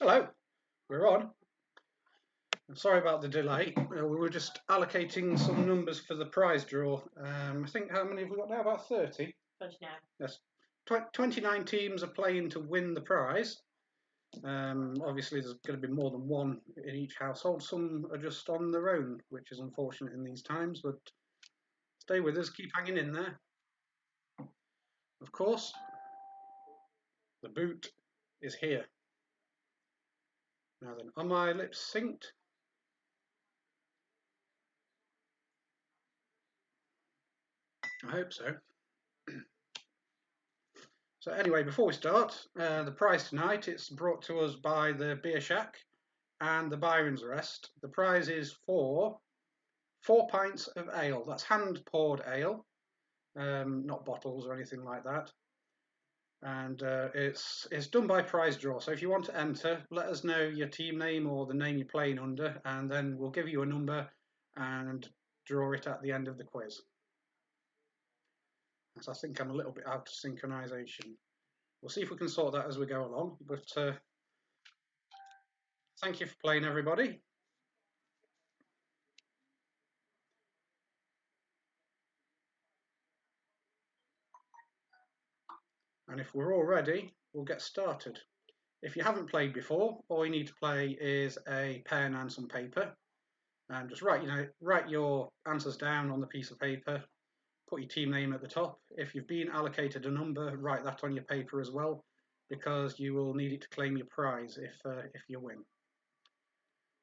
Hello, we're on. I'm sorry about the delay. We were just allocating some numbers for the prize draw. I think how many have we got now? About 30? 29. Yes. 29 teams are playing to win the prize. Obviously, there's going to be more than one in each household. Some are just on their own, which is unfortunate in these times, but stay with us, keep hanging in there. Of course, the boot is here. Now then, are my lips synced? I hope so. So anyway, before we start, the prize tonight, it's brought to us by the Beer Shack and the Byron's Rest. The prize is for 4 pints of ale. That's hand-poured ale, not bottles or anything like that. And it's done by prize draw. So if you want to enter, let us know your team name or the name you're playing under, and then we'll give you a number and draw it at the end of the quiz. So I think I'm a little bit out of synchronization. We'll see if we can sort that as we go along, but thank you for playing, everybody. And if we're all ready, we'll get started. If you haven't played before, all you need to play is a pen and some paper, and just write your answers down on the piece of paper. Put your team name at the top. If you've been allocated a number, write that on your paper as well, because you will need it to claim your prize if you win.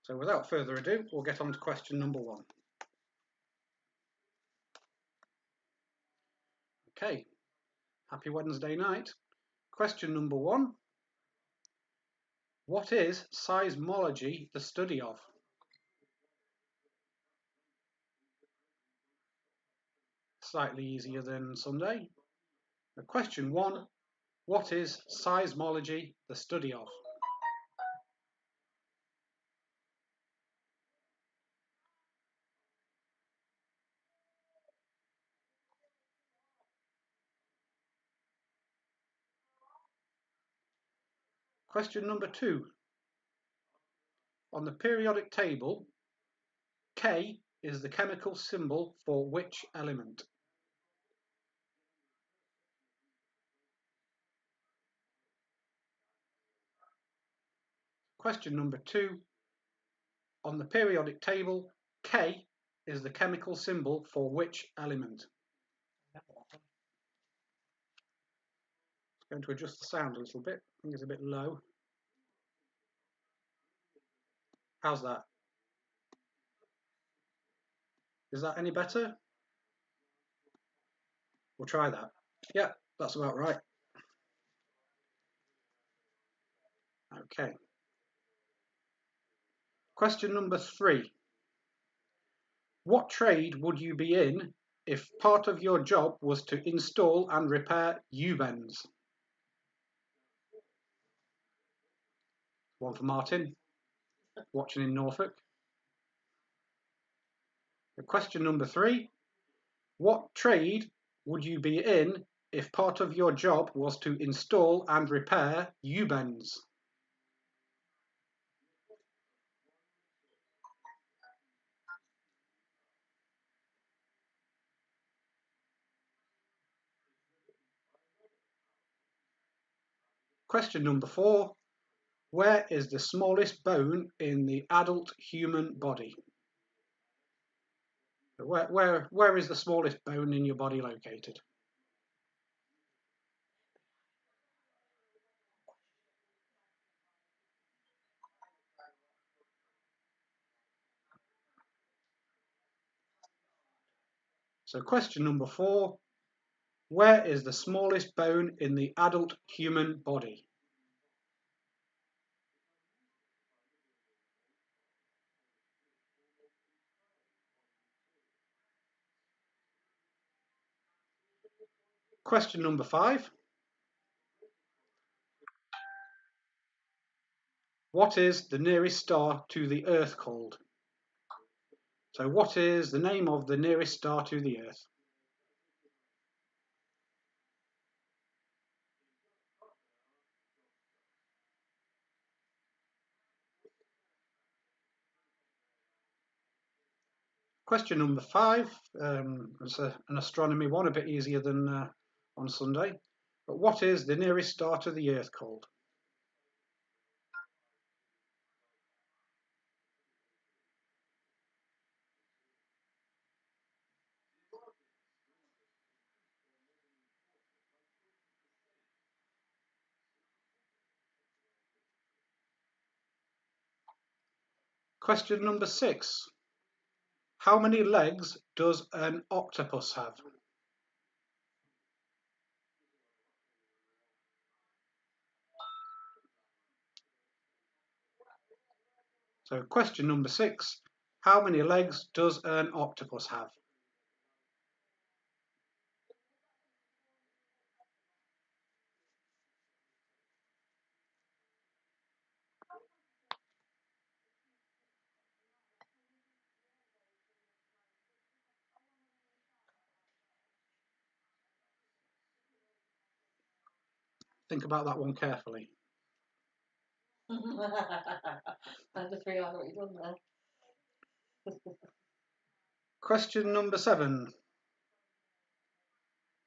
So without further ado, we'll get on to question number 1. Okay, happy Wednesday night. Question number 1. What is seismology the study of? Slightly easier than Sunday. Question 1. What is seismology the study of? Question number 2. On the periodic table, K is the chemical symbol for which element? Question number 2. On the periodic table, K is the chemical symbol for which element? Going to adjust the sound a little bit. I think it's a bit low. How's that? Is that any better? We'll try that. Yeah, that's about right. Okay. Question number 3. What trade would you be in if part of your job was to install and repair U-bends? One for Martin, watching in Norfolk. Question number 3. What trade would you be in if part of your job was to install and repair U-bends? Question number 4. Where is the smallest bone in the adult human body? Where is the smallest bone in your body located? So question number 4. Where is the smallest bone in the adult human body? Question number 5. What is the nearest star to the Earth called? So what is the name of the nearest star to the Earth? Question number 5. It's an astronomy one, a bit easier than on Sunday. But what is the nearest star to the Earth called? Question number 6. How many legs does an octopus have? So question number 6. How many legs does an octopus have? Think about that one carefully. I just realised what you've done there. Question number 7.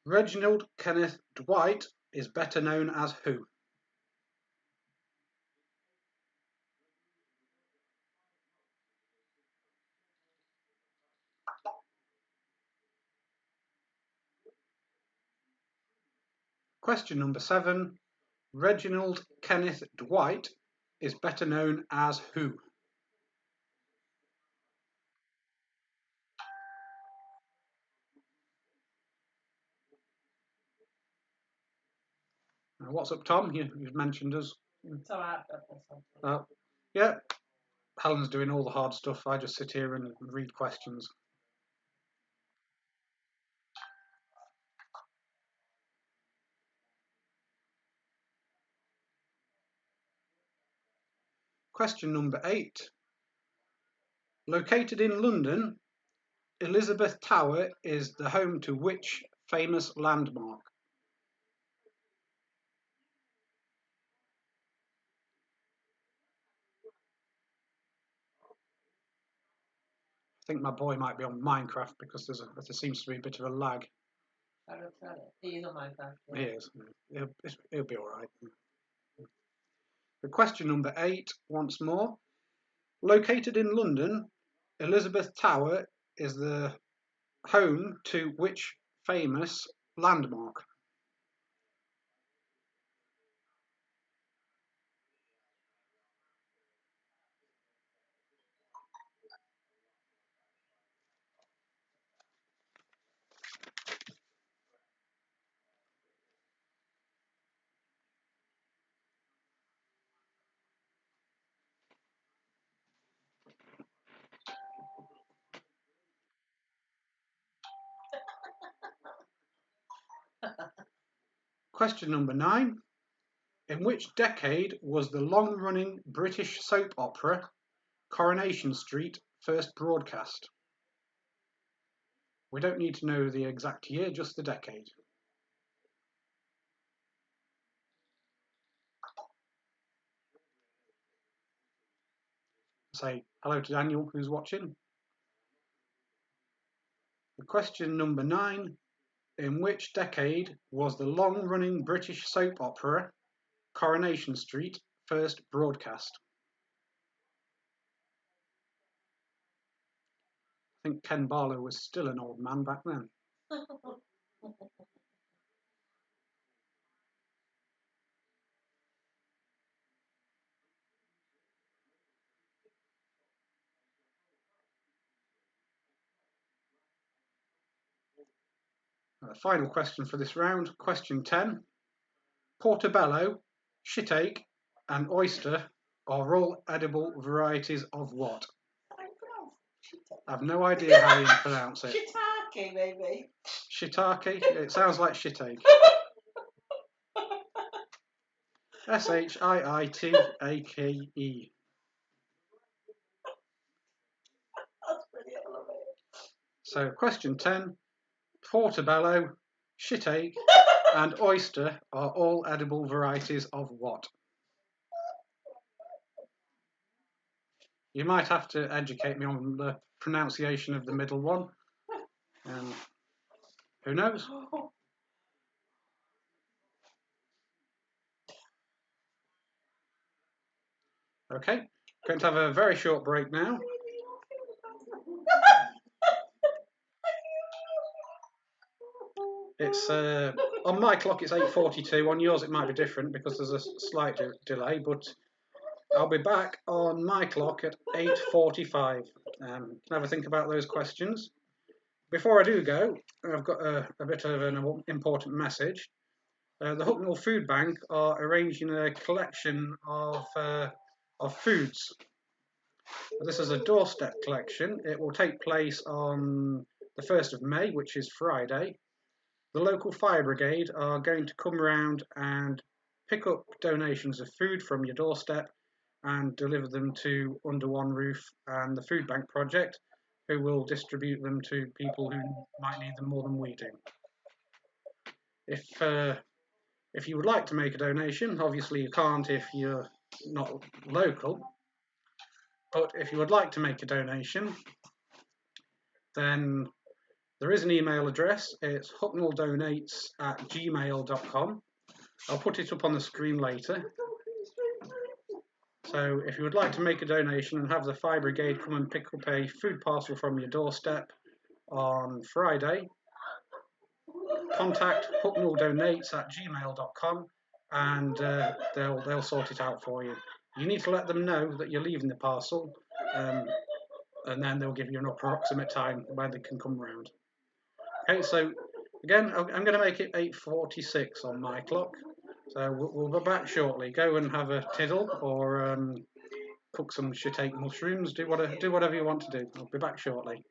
Reginald Kenneth Dwight is better known as who? Question number 7. Reginald Kenneth Dwight is better known as who? What's up, Tom? You've mentioned us. It's alright, I've got this. Yeah, Helen's doing all the hard stuff. I just sit here and read questions. Question number 8. Located in London, Elizabeth Tower is the home to which famous landmark? I think my boy might be on Minecraft because there seems to be a bit of a lag. He is on Minecraft. Yeah. He is. He'll be all right. The question number 8, once more. Located in London, Elizabeth Tower is the home to which famous landmark? Question number 9. In which decade was the long-running British soap opera Coronation Street first broadcast? We don't need to know the exact year, just the decade. Say hello to Daniel, who's watching. The question number 9. In which decade was the long-running British soap opera Coronation Street first broadcast? I think Ken Barlow was still an old man back then. Final question for this round, question 10. Portobello, shitake, and oyster are all edible varieties of what? I have no idea how you pronounce it. Shiitake, maybe. Shiitake? It sounds like shitake. S-H-I-I-T-A-K-E. That's brilliant, I love it. So, question 10. Portobello, shitake, and oyster are all edible varieties of what? You might have to educate me on the pronunciation of the middle one. Who knows? Okay, going to have a very short break now. It's on my clock it's 8:42. On yours it might be different because there's a slight delay, but I'll be back on my clock at 8:45. Can have a think about those questions. Before I do go, I've got a bit of an important message. The Hucknall Food Bank are arranging a collection of foods. This is a doorstep collection. It will take place on the 1st of May, which is Friday. The local fire brigade are going to come around and pick up donations of food from your doorstep and deliver them to Under One Roof and the Food Bank Project, who will distribute them to people who might need them more than we do. If you would like to make a donation, obviously you can't if you're not local, but if you would like to make a donation, then there is an email address. It's hucknalldonates@gmail.com. I'll put it up on the screen later. So if you would like to make a donation and have the fire brigade come and pick up a food parcel from your doorstep on Friday, contact hucknalldonates@gmail.com and they'll sort it out for you. You need to let them know that you're leaving the parcel, and then they'll give you an approximate time when they can come round. Okay, so again, I'm going to make it 8:46 on my clock. So we'll be back shortly. Go and have a tiddle or cook some shiitake mushrooms. Do whatever you want to do. I'll be back shortly.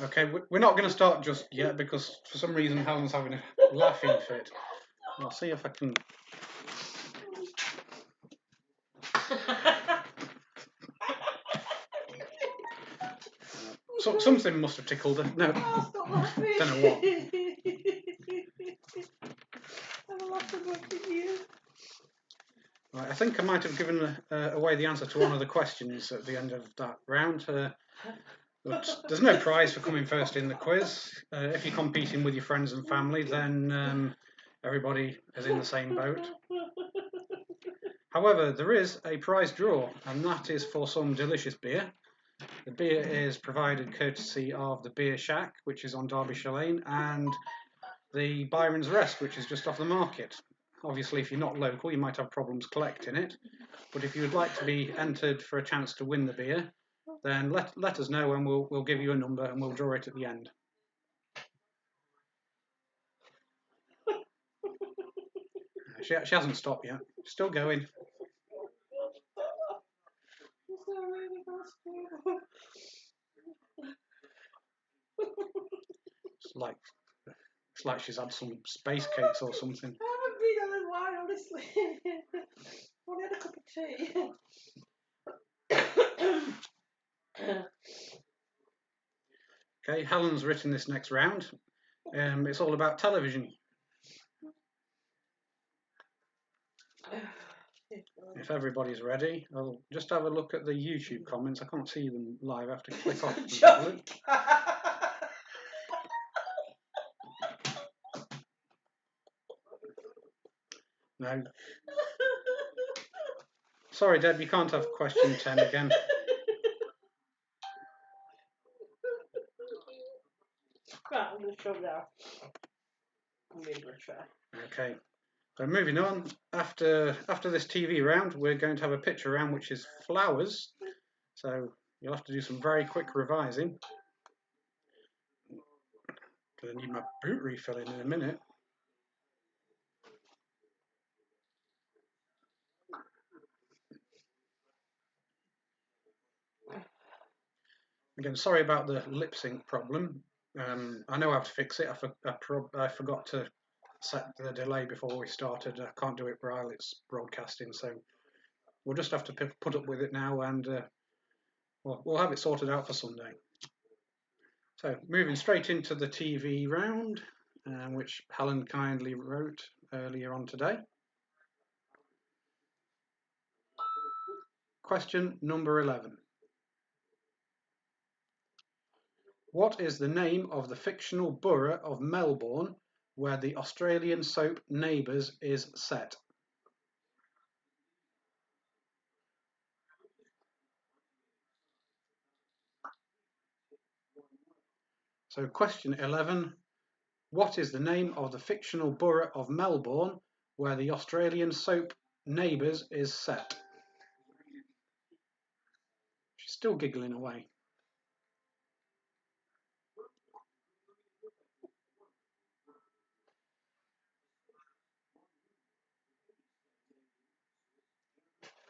Okay, we're not going to start just yet because for some reason Helen's having a laughing fit. I'll see if I can. So, something must have tickled her. No, Stop laughing. don't know what. I'm laughing at you. Right, I think I might have given away the answer to one of the questions at the end of that round. But there's no prize for coming first in the quiz. If you're competing with your friends and family, then everybody is in the same boat. However, there is a prize draw, and that is for some delicious beer. The beer is provided courtesy of the Beer Shack, which is on Derbyshire Lane, and the Byron's Rest, which is just off the market. Obviously, if you're not local, you might have problems collecting it. But if you would like to be entered for a chance to win the beer, then let us know and we'll give you a number and we'll draw it at the end. She hasn't stopped yet. Still going. It's like she's had some space cakes or something. I haven't been on a while, honestly. Only had a cup of tea. Okay, Helen's written this next round. It's all about television. If everybody's ready, I'll just have a look at the YouTube comments. I can't see them live. I have to click off. No. Sorry, Deb, you can't have question 10 again. Right, I'm going to show now. I'm going to try. Okay. So moving on, after this TV round, we're going to have a picture round which is flowers. So you'll have to do some very quick revising. Because I need my boot refilling in a minute. Again, sorry about the lip sync problem. I know I have to fix it. I forgot to set the delay before we started. I can't do it while it's broadcasting, so we'll just have to put up with it now, and we'll have it sorted out for Sunday. So moving straight into the TV round, which Helen kindly wrote earlier on today. Question number 11. What is the name of the fictional borough of Melbourne where the Australian soap Neighbours is set? So question 11. What is the name of the fictional borough of Melbourne where the Australian soap Neighbours is set? She's still giggling away.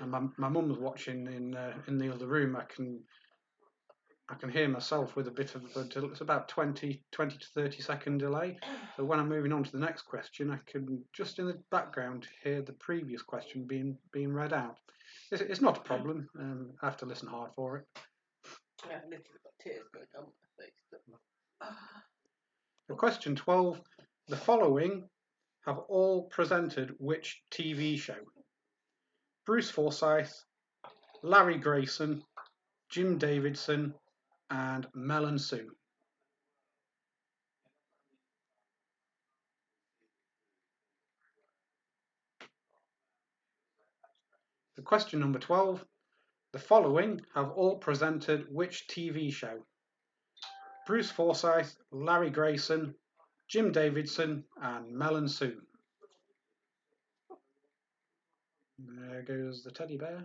And my mum's watching in the other room. I can hear myself with a bit of it's about 20 to 30 second delay. So when I'm moving on to the next question, I can just in the background hear the previous question being read out. It's not a problem. I have to listen hard for it. I have literally got tears going down my face. So question 12. The following have all presented which TV show? Bruce Forsyth, Larry Grayson, Jim Davidson, and Mel and Sue. So question number 12. The following have all presented which TV show? Bruce Forsyth, Larry Grayson, Jim Davidson, and Mel and Sue. There goes the teddy bear.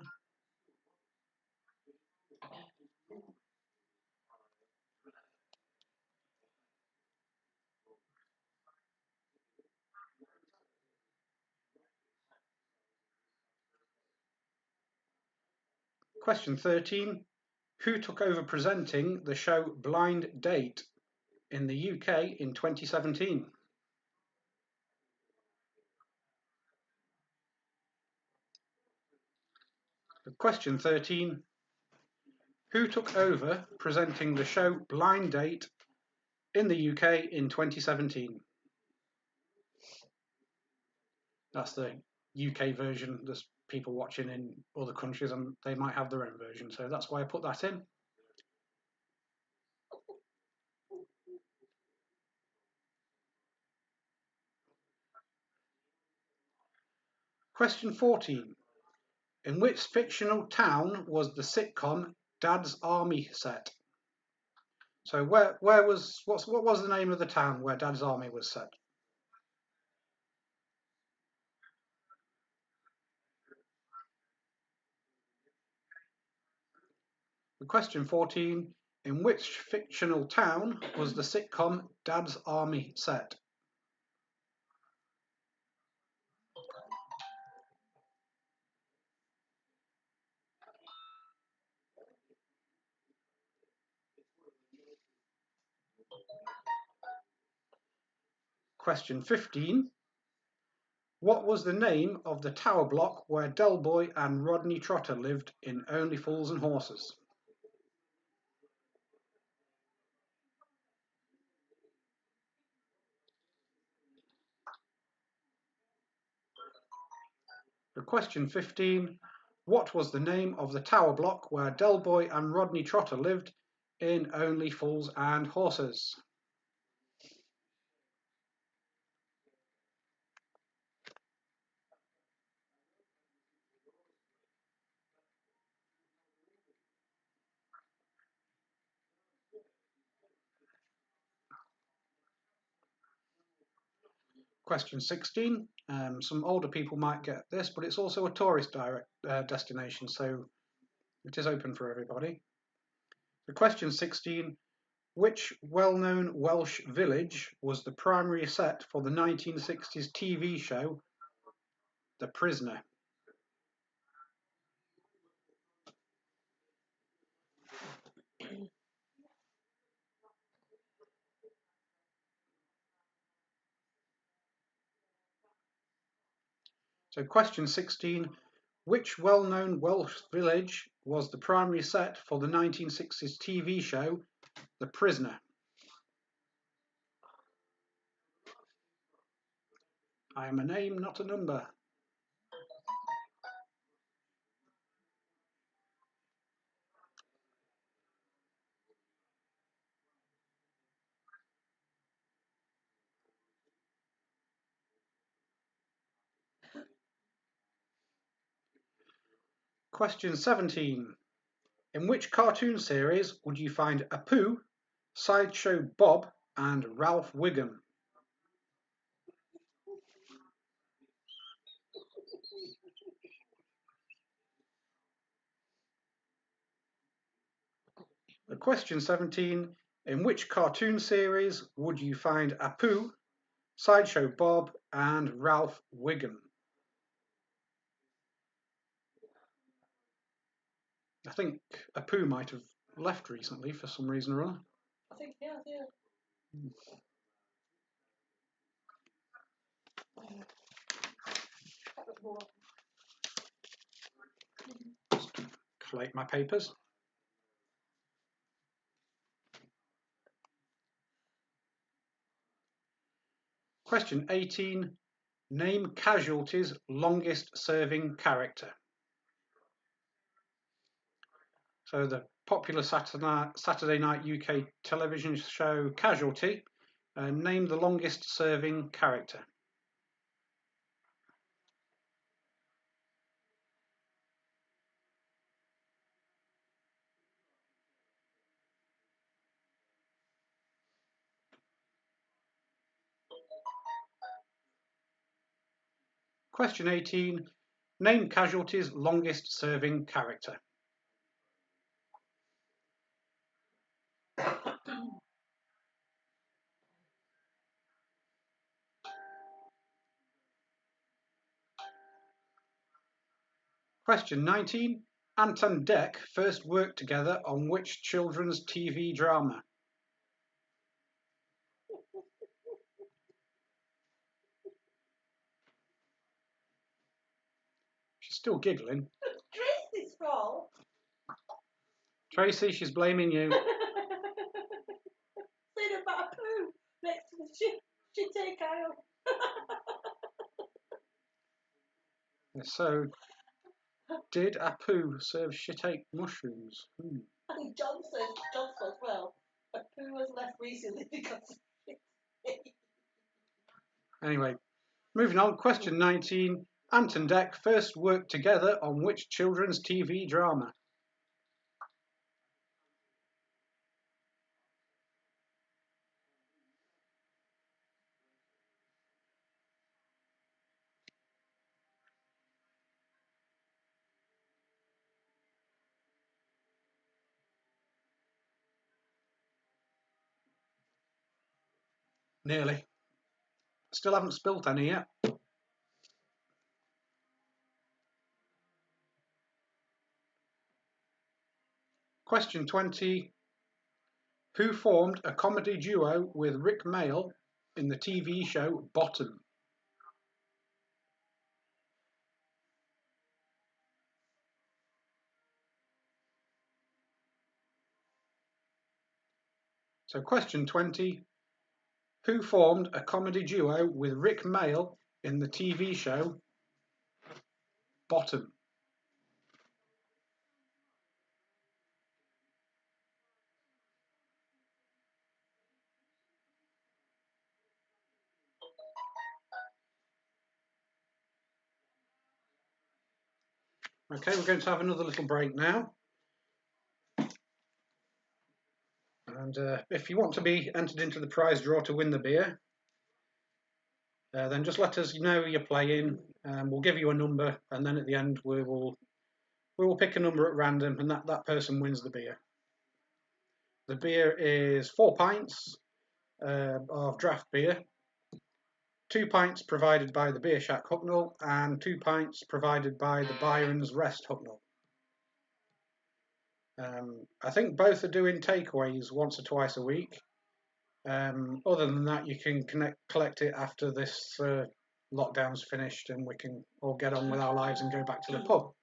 Question 13. Who took over presenting the show Blind Date? in the UK in 2017? Question 13. Who took over presenting the show Blind Date in the UK in 2017? That's the UK version. There's people watching in other countries and they might have their own version, so that's why I put that in. Question 14. In which fictional town was the sitcom Dad's Army set? So what was the name of the town where Dad's Army was set? Question 14. In which fictional town was the sitcom Dad's Army set? Question 15. What was the name of the tower block where Del Boy and Rodney Trotter lived in Only Fools and Horses? For question 15, what was the name of the tower block where Del Boy and Rodney Trotter lived in Only Fools and Horses? Question 16. Some older people might get this, but it's also a tourist destination, so it is open for everybody. The question 16. Which well-known Welsh village was the primary set for the 1960s TV show The Prisoner? So question 16, which well-known Welsh village was the primary set for the 1960s TV show The Prisoner? I am a name, not a number. Question 17. In which cartoon series would you find Apu, Sideshow Bob, and Ralph Wiggum? Question 17. In which cartoon series would you find Apu, Sideshow Bob, and Ralph Wiggum? I think Apu might have left recently for some reason or other. I think he has, yeah. Just collate my papers. Question 18. Name Casualty's longest serving character. So the popular Saturday night UK television show Casualty. Name the longest serving character. Question 18. Name Casualty's longest serving character. Question 19. Ant and Dec first worked together on which children's TV drama? She's still giggling. Tracy's fault. Tracy, she's blaming you. Saying about a poo next to the shit take aisle. So, did Apu serve shit-ache mushrooms? And John says well, a poo was left recently because of shit. Anyway, moving on. Question 19. Ant and Dec first worked together on which children's TV drama? Nearly. Still haven't spilt any yet. Question 20. Who formed a comedy duo with Rick Mayall in the TV show Bottom? So question 20. Who formed a comedy duo with Rick Mayall in the TV show Bottom? Okay, we're going to have another little break now. And if you want to be entered into the prize draw to win the beer, then just let us know you're playing. We'll give you a number, and then at the end we will pick a number at random, and that person wins the beer. The beer is 4 pints of draft beer, 2 pints provided by the Beer Shack Hucknall, and 2 pints provided by the Byron's Rest Hucknall. I think both are doing takeaways once or twice a week. Other than that, you can collect it after this lockdown's finished and we can all get on with our lives and go back to the pub.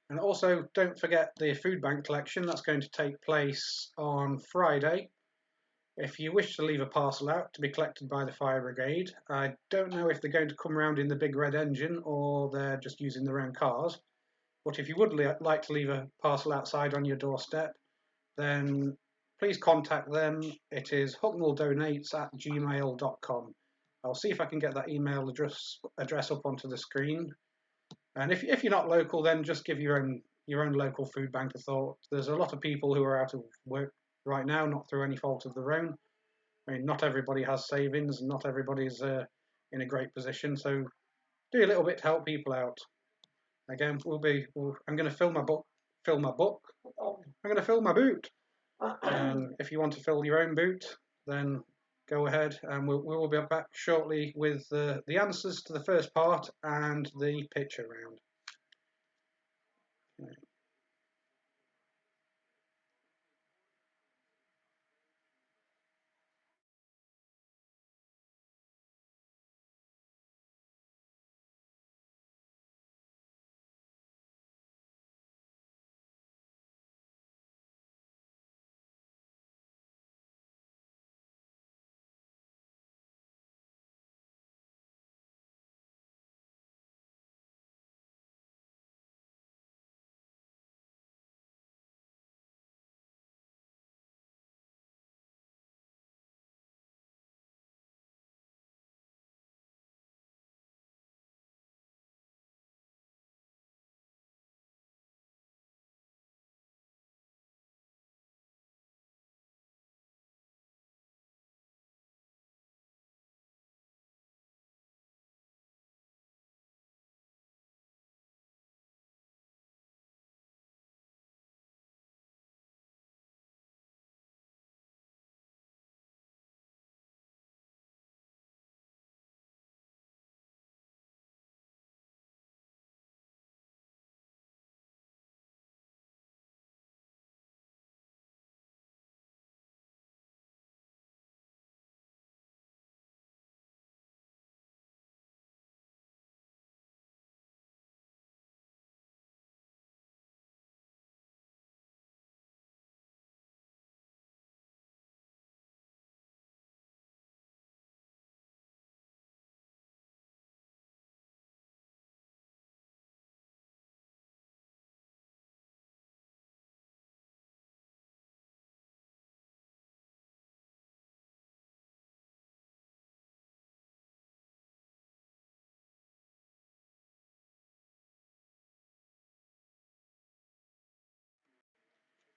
And also, don't forget the food bank collection. That's going to take place on Friday. If you wish to leave a parcel out to be collected by the fire brigade, I don't know if they're going to come around in the big red engine or they're just using their own cars. But if you would like to leave a parcel outside on your doorstep, then please contact them. It is hucknalldonates@gmail.com. I'll see if I can get that email address up onto the screen. And if you're not local, then just give your own local food bank a thought. There's a lot of people who are out of work right now, not through any fault of their own. I mean, not everybody has savings, and not everybody's in a great position. So do a little bit to help people out. Again, I'm going to fill my book. I'm going to fill my boot. And if you want to fill your own boot, then go ahead, and we will be back shortly with the answers to the first part and the picture round.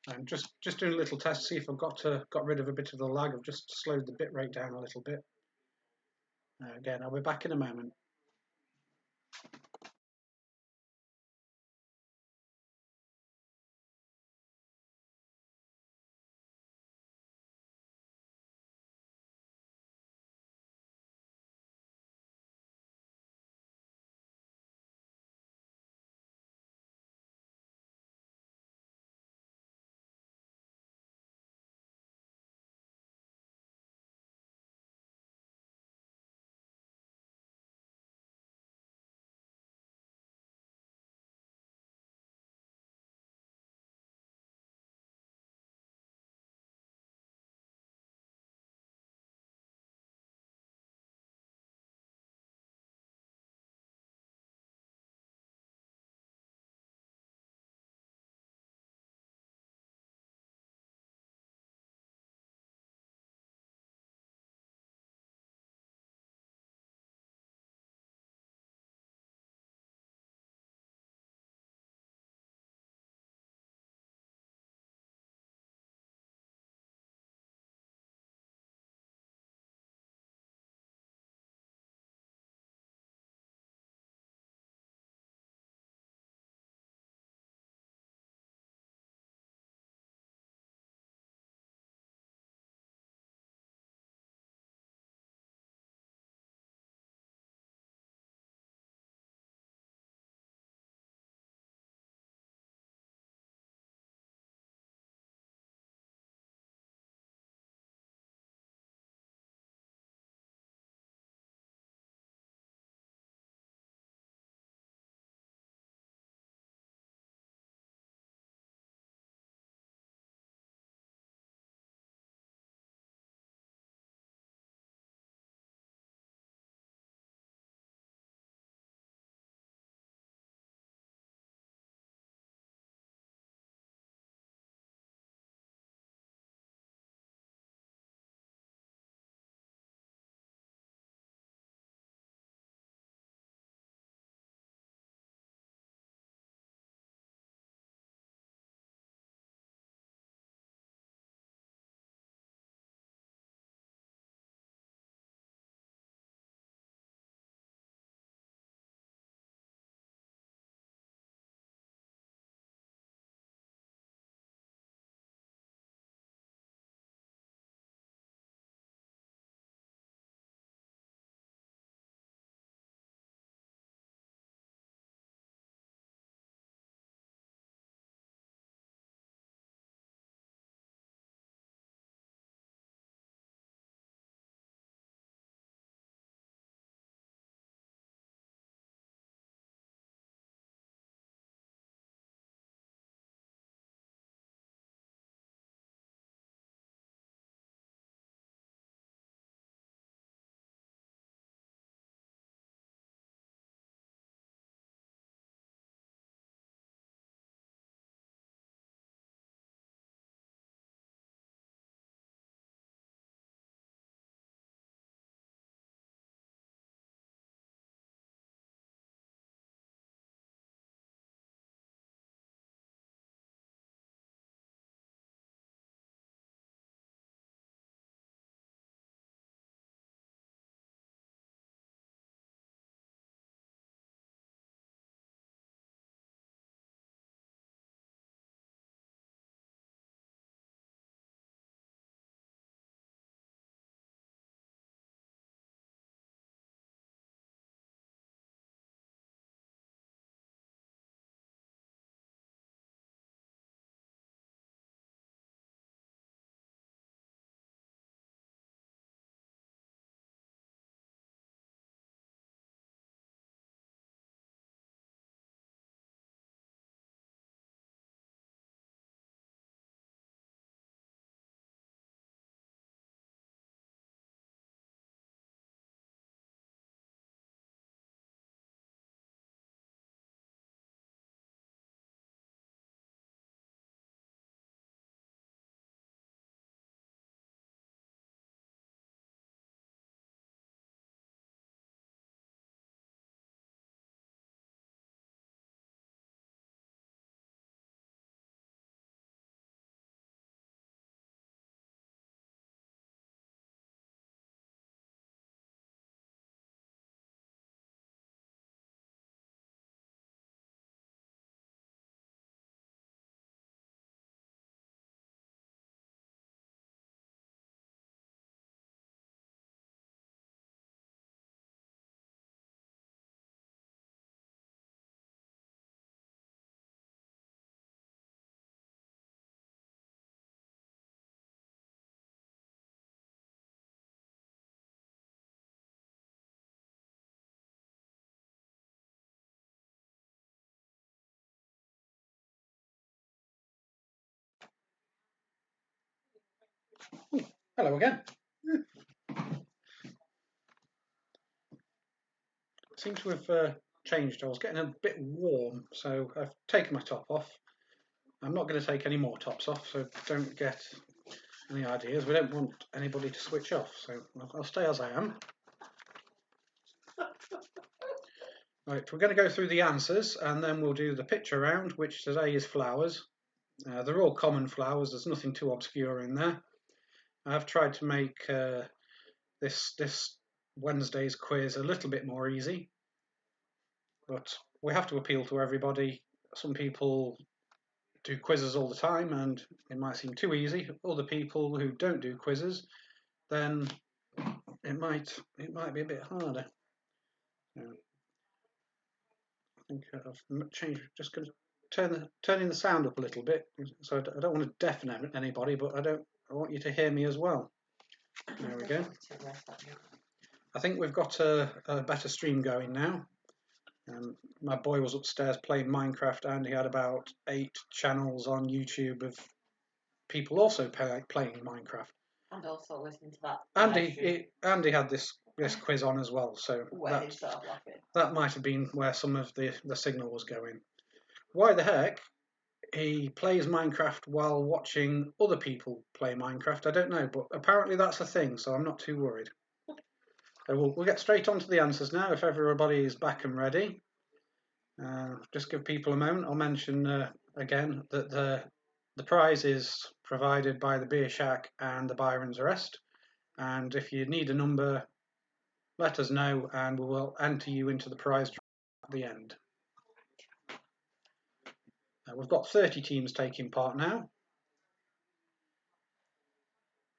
I'm just doing a little test to see if I've got rid of a bit of the lag. I've just slowed the bit rate down a little bit. Again, I'll be back in a moment. Hello again. Seems to have changed. I was getting a bit warm, so I've taken my top off. I'm not going to take any more tops off, so don't get any ideas. We don't want anybody to switch off, so I'll stay as I am. Right, we're going to go through the answers, and then we'll do the picture round, which today is flowers. They're all common flowers. There's nothing too obscure in there. I've tried to make this Wednesday's quiz a little bit more easy, but we have to appeal to everybody. Some people do quizzes all the time and it might seem too easy. Other people who don't do quizzes, then it might be a bit harder. I think I've changed. Just going to turning the sound up a little bit, so I don't want to deafen anybody, but I want you to hear me as well. There we go. I think we've got a better stream going now. My boy was upstairs playing Minecraft, and he had about 8 channels on YouTube of people also playing Minecraft. And also listening to that. Andy had this quiz on as well, so that might have been where some of the signal was going. Why the heck he plays Minecraft while watching other people play Minecraft, I don't know, but apparently that's a thing, so I'm not too worried. So we'll get straight on to the answers now, if everybody is back and ready. Just give people a moment. I'll mention again that the prize is provided by the Beer Shack and the Byron's Rest, and if you need a number, let us know and we will enter you into the prize at the end. We've got 30 teams taking part now.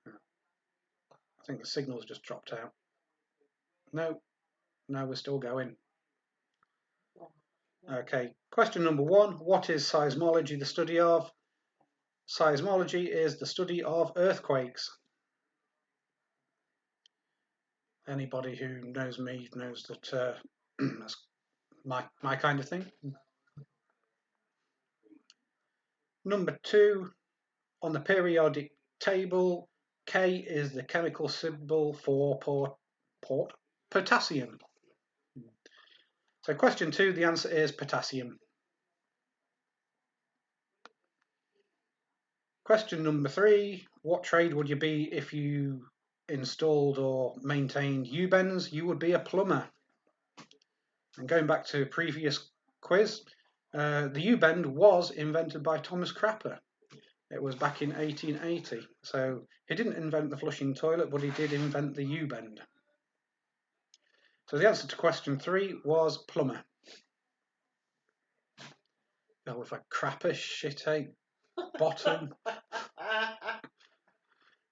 I think the signal's just dropped out. No, we're still going. Okay, question number 1. What is seismology the study of? Seismology is the study of earthquakes. Anybody who knows me knows that that's my kind of thing. Number 2, on the periodic table, K is the chemical symbol for potassium. So question 2, the answer is potassium. Question number 3, what trade would you be if you installed or maintained U-bends? You would be a plumber. And going back to a previous quiz, the U-bend was invented by Thomas Crapper. It was back in 1880. So he didn't invent the flushing toilet, but he did invent the U-bend. So the answer to question 3 was plumber. Oh, with a crapper, shit, bottom.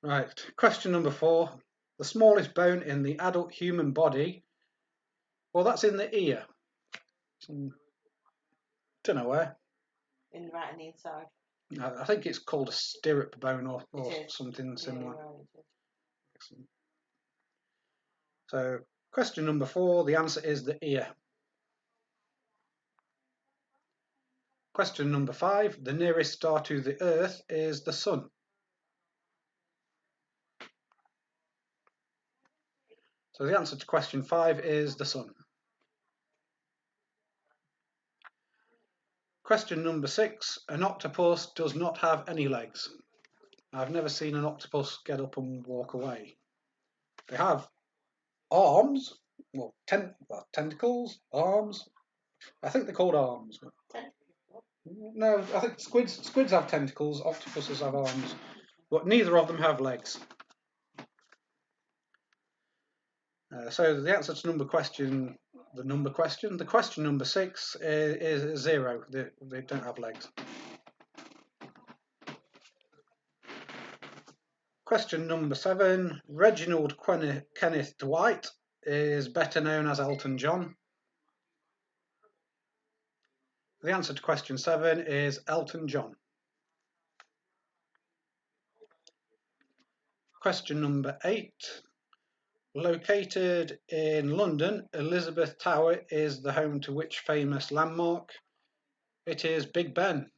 Right, question number 4. The smallest bone in the adult human body. Well, that's in the ear. Don't know where. Right on the inside. I think it's called a stirrup bone or something similar. Yeah, so, question number 4, the answer is the ear. Question number 5, the nearest star to the Earth is the Sun. So the answer to question 5 is the Sun. Question number 6, an octopus does not have any legs. I've never seen an octopus get up and walk away. They have arms, well, tentacles, arms. I think they're called arms. No, I think squids have tentacles, octopuses have arms, but neither of them have legs. So the answer to question number 6 is 0. They don't have legs. Question number 7, Reginald Kenneth Dwight is better known as Elton John. The answer to question 7 is Elton John. Question number 8, located in London, Elizabeth Tower is the home to which famous landmark? It is Big Ben.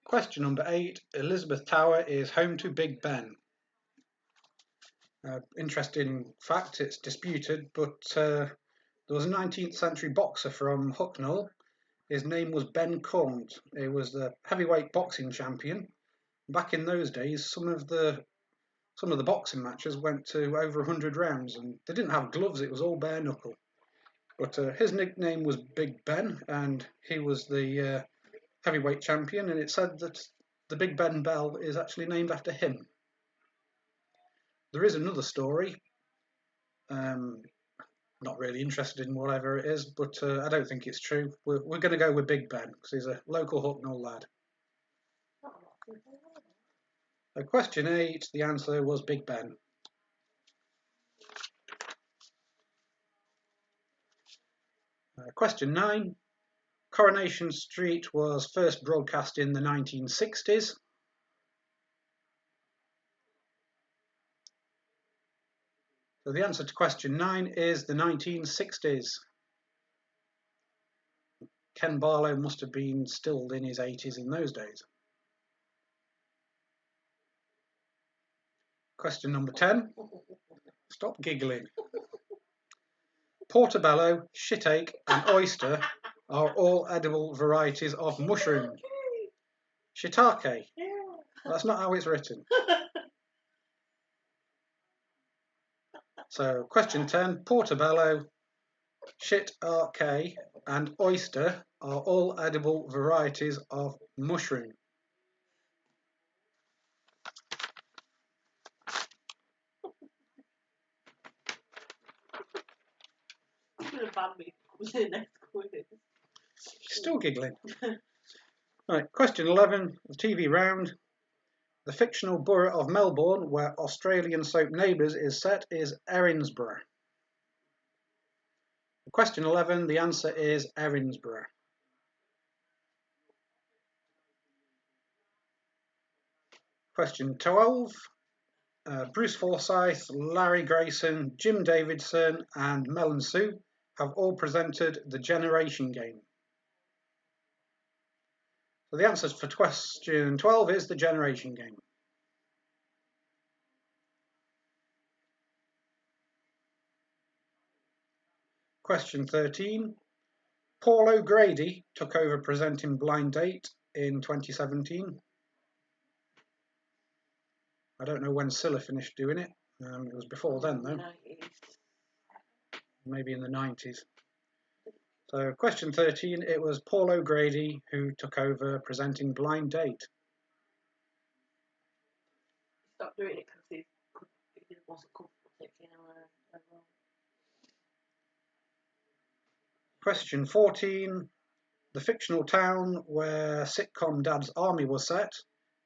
Question number 8. Elizabeth Tower is home to Big Ben. Interesting fact, it's disputed, but there was a 19th century boxer from Hucknall. His name was Ben Cornt. He was the heavyweight boxing champion. Back in those days, some of the boxing matches went to over 100 rounds, and they didn't have gloves, it was all bare knuckle. But his nickname was Big Ben, and he was the heavyweight champion, and it's said that the Big Ben Bell is actually named after him. There is another story, not really interested in whatever it is, but I don't think it's true. We're going to go with Big Ben, because he's a local Hucknall lad. Question 8, the answer was Big Ben. Question 9, Coronation Street was first broadcast in the 1960s. So the answer to question 9 is the 1960s. Ken Barlow must have been still in his 80s in those days. Question number 10. Stop giggling. Portobello, shitache and oyster are all edible varieties of mushroom. Shiitake. That's not how it's written. So question 10. Portobello, shiitake and oyster are all edible varieties of mushroom. Still giggling. Right, question 11, the TV round. The fictional borough of Melbourne, where Australian soap Neighbours is set, is Erinsborough. Question 11, the answer is Erinsborough. Question 12, Bruce Forsyth, Larry Grayson, Jim Davidson and Mel and Sue have all presented the Generation Game. So the answer for question 12 is the Generation Game. Question 13, Paul O'Grady took over presenting Blind Date in 2017. I don't know when Scylla finished doing it. It was before then, though. 90s. Maybe in the 90s. So, question 13, it was Paul O'Grady who took over presenting Blind Date. Stopped doing it because he wasn't comfortable taking a role. Question 14, the fictional town where sitcom Dad's Army was set,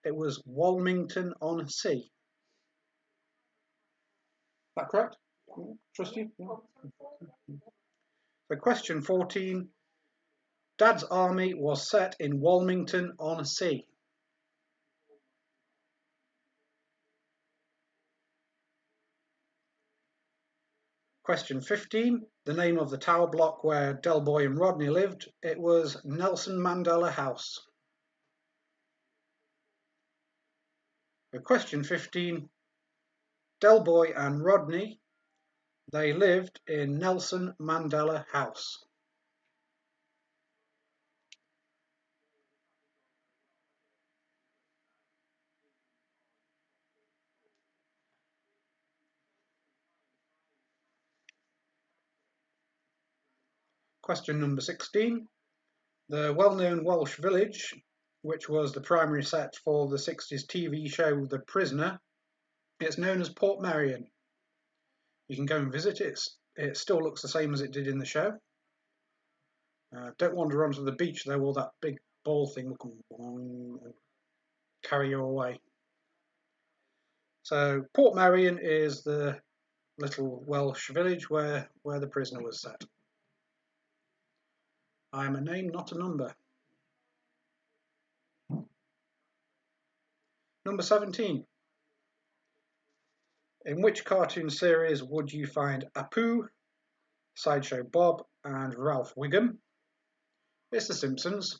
it was Walmington-on-Sea. Is that correct? Yeah. Trust you? Yeah. So question 14, Dad's Army was set in Walmington-on-Sea. Question 15, the name of the tower block where Del Boy and Rodney lived, it was Nelson Mandela House. Question 15, Del Boy and Rodney, they lived in Nelson Mandela House. Question number 16, the well-known Welsh village, which was the primary set for the 60s TV show The Prisoner, it's known as Portmeirion. You can go and visit it. It still looks the same as it did in the show. Don't wander onto the beach though, or that big ball thing will come along and carry you away. So Portmeirion is the little Welsh village where the prisoner was set. I am a name, not a number. Number 17. In which cartoon series would you find Apu, Sideshow Bob and Ralph Wiggum? It's The Simpsons.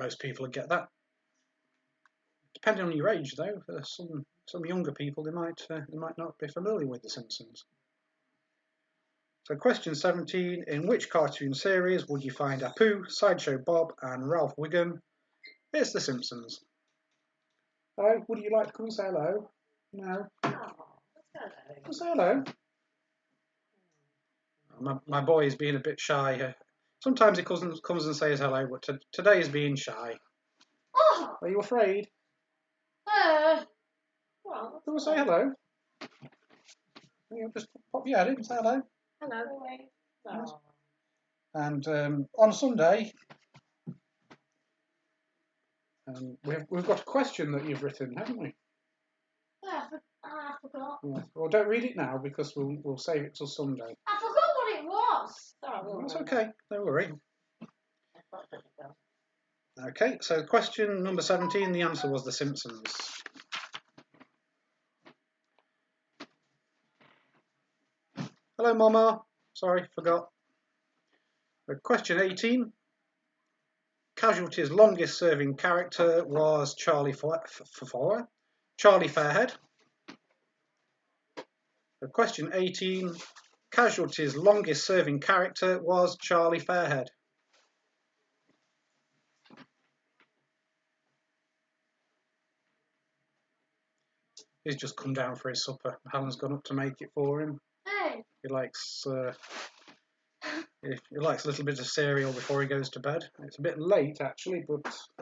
most people would get that. Depending on your age, though, for some younger people, they might not be familiar with The Simpsons. So question 17, in which cartoon series would you find Apu, Sideshow Bob and Ralph Wiggum? It's The Simpsons. Hello, would you like to come and say hello? No? Let's say hello. My boy is being a bit shy. Sometimes he comes and says hello, but today he's being shy. Oh. Are you afraid? Well, Come and say hello. You just pop your head in and say hello. hello. Yes. And on Sunday, we've got a question that you've written, haven't we? Yeah, I forgot. Yeah. Well, don't read it now because we'll save it till Sunday. I forgot what it was. Sorry, That's okay. Don't worry. Okay. So question number 17. The answer was The Simpsons. Hello, Mama. Sorry, forgot. Question 18. Casualty's longest-serving character was Charlie Fairhead. Question 18. Casualty's longest-serving character was Charlie Fairhead. He's just come down for his supper. Helen's gone up to make it for him. Hey. He likes a little bit of cereal before he goes to bed. It's a bit late actually, but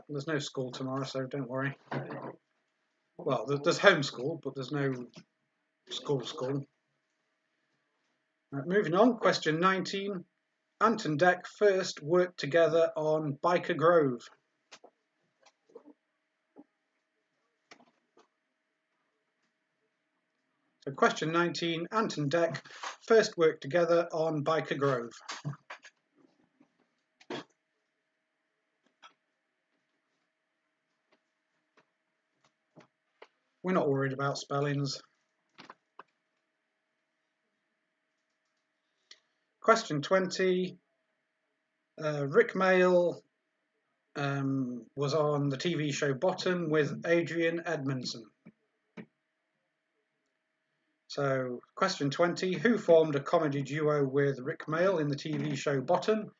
there's no school tomorrow, so don't worry. Well, there's homeschool, but there's no school. Right, moving on, question 19. Ant and Dec first worked together on Biker Grove. So question 19, Ant and Dec first worked together on Biker Grove. We're not worried about spellings. Question 20, Rick Mayall was on the TV show Bottom with Adrian Edmondson. So, question 20, who formed a comedy duo with Rick Mayall in the TV show Bottom?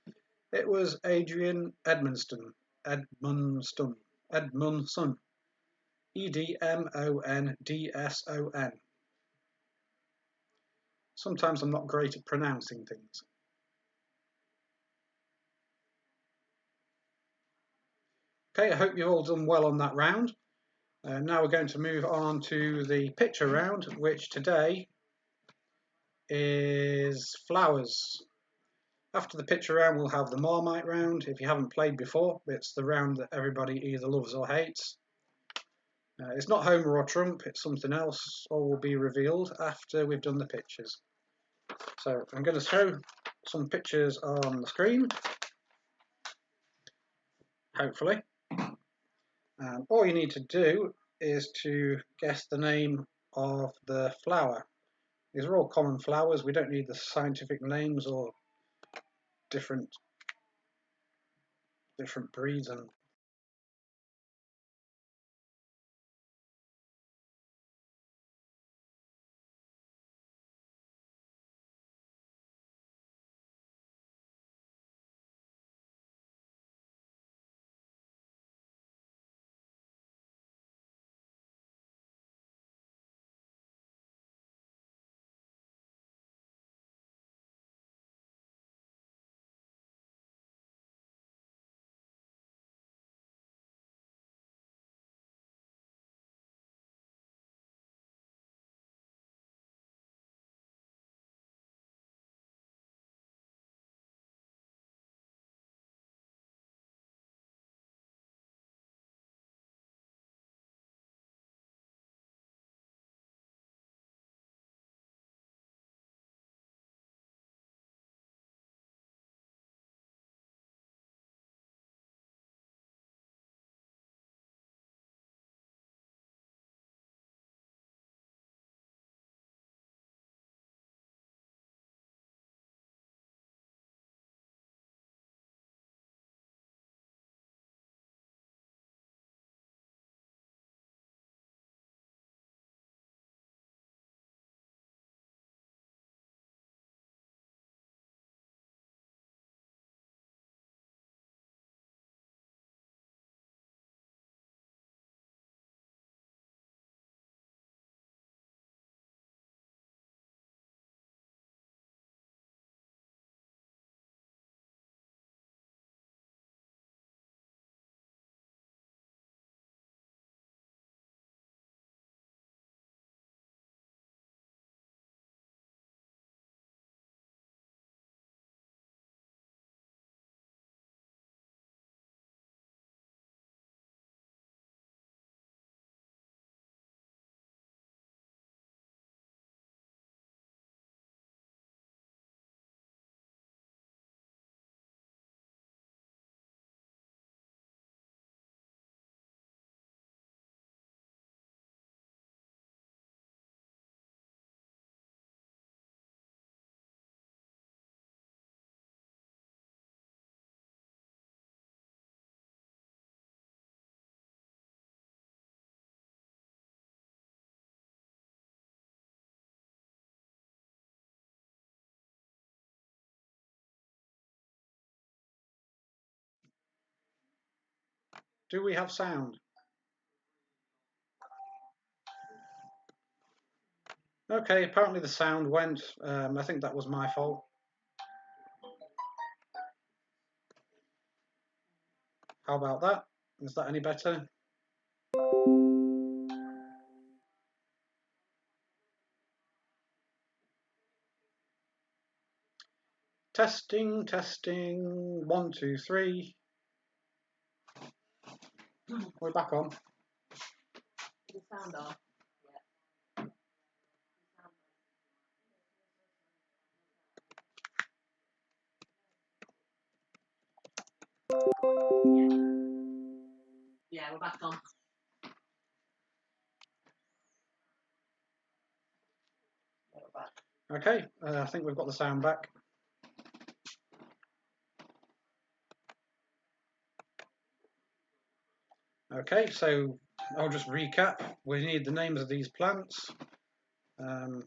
It was Adrian Edmondson. Edmondson. Edmondson. Sometimes I'm not great at pronouncing things. Okay, I hope you've all done well on that round. Now we're going to move on to the picture round, which today is flowers. After the picture round, we'll have the Marmite round. If you haven't played before, it's the round that everybody either loves or hates. It's not Homer or Trump, it's something else. All will be revealed after we've done the pictures. So I'm going to show some pictures on the screen, hopefully. And all you need to do is to guess the name of the flower. These are all common flowers. We don't need the scientific names or different breeds and Do we have sound? Okay, apparently the sound went. I think that was my fault. How about that? Is that any better? Testing, testing. 1, 2, 3. We're back on. The sound off. Yeah, we're back on. Yeah, we're back. Okay, I think we've got the sound back. Okay, so I'll just recap. We need the names of these plants. The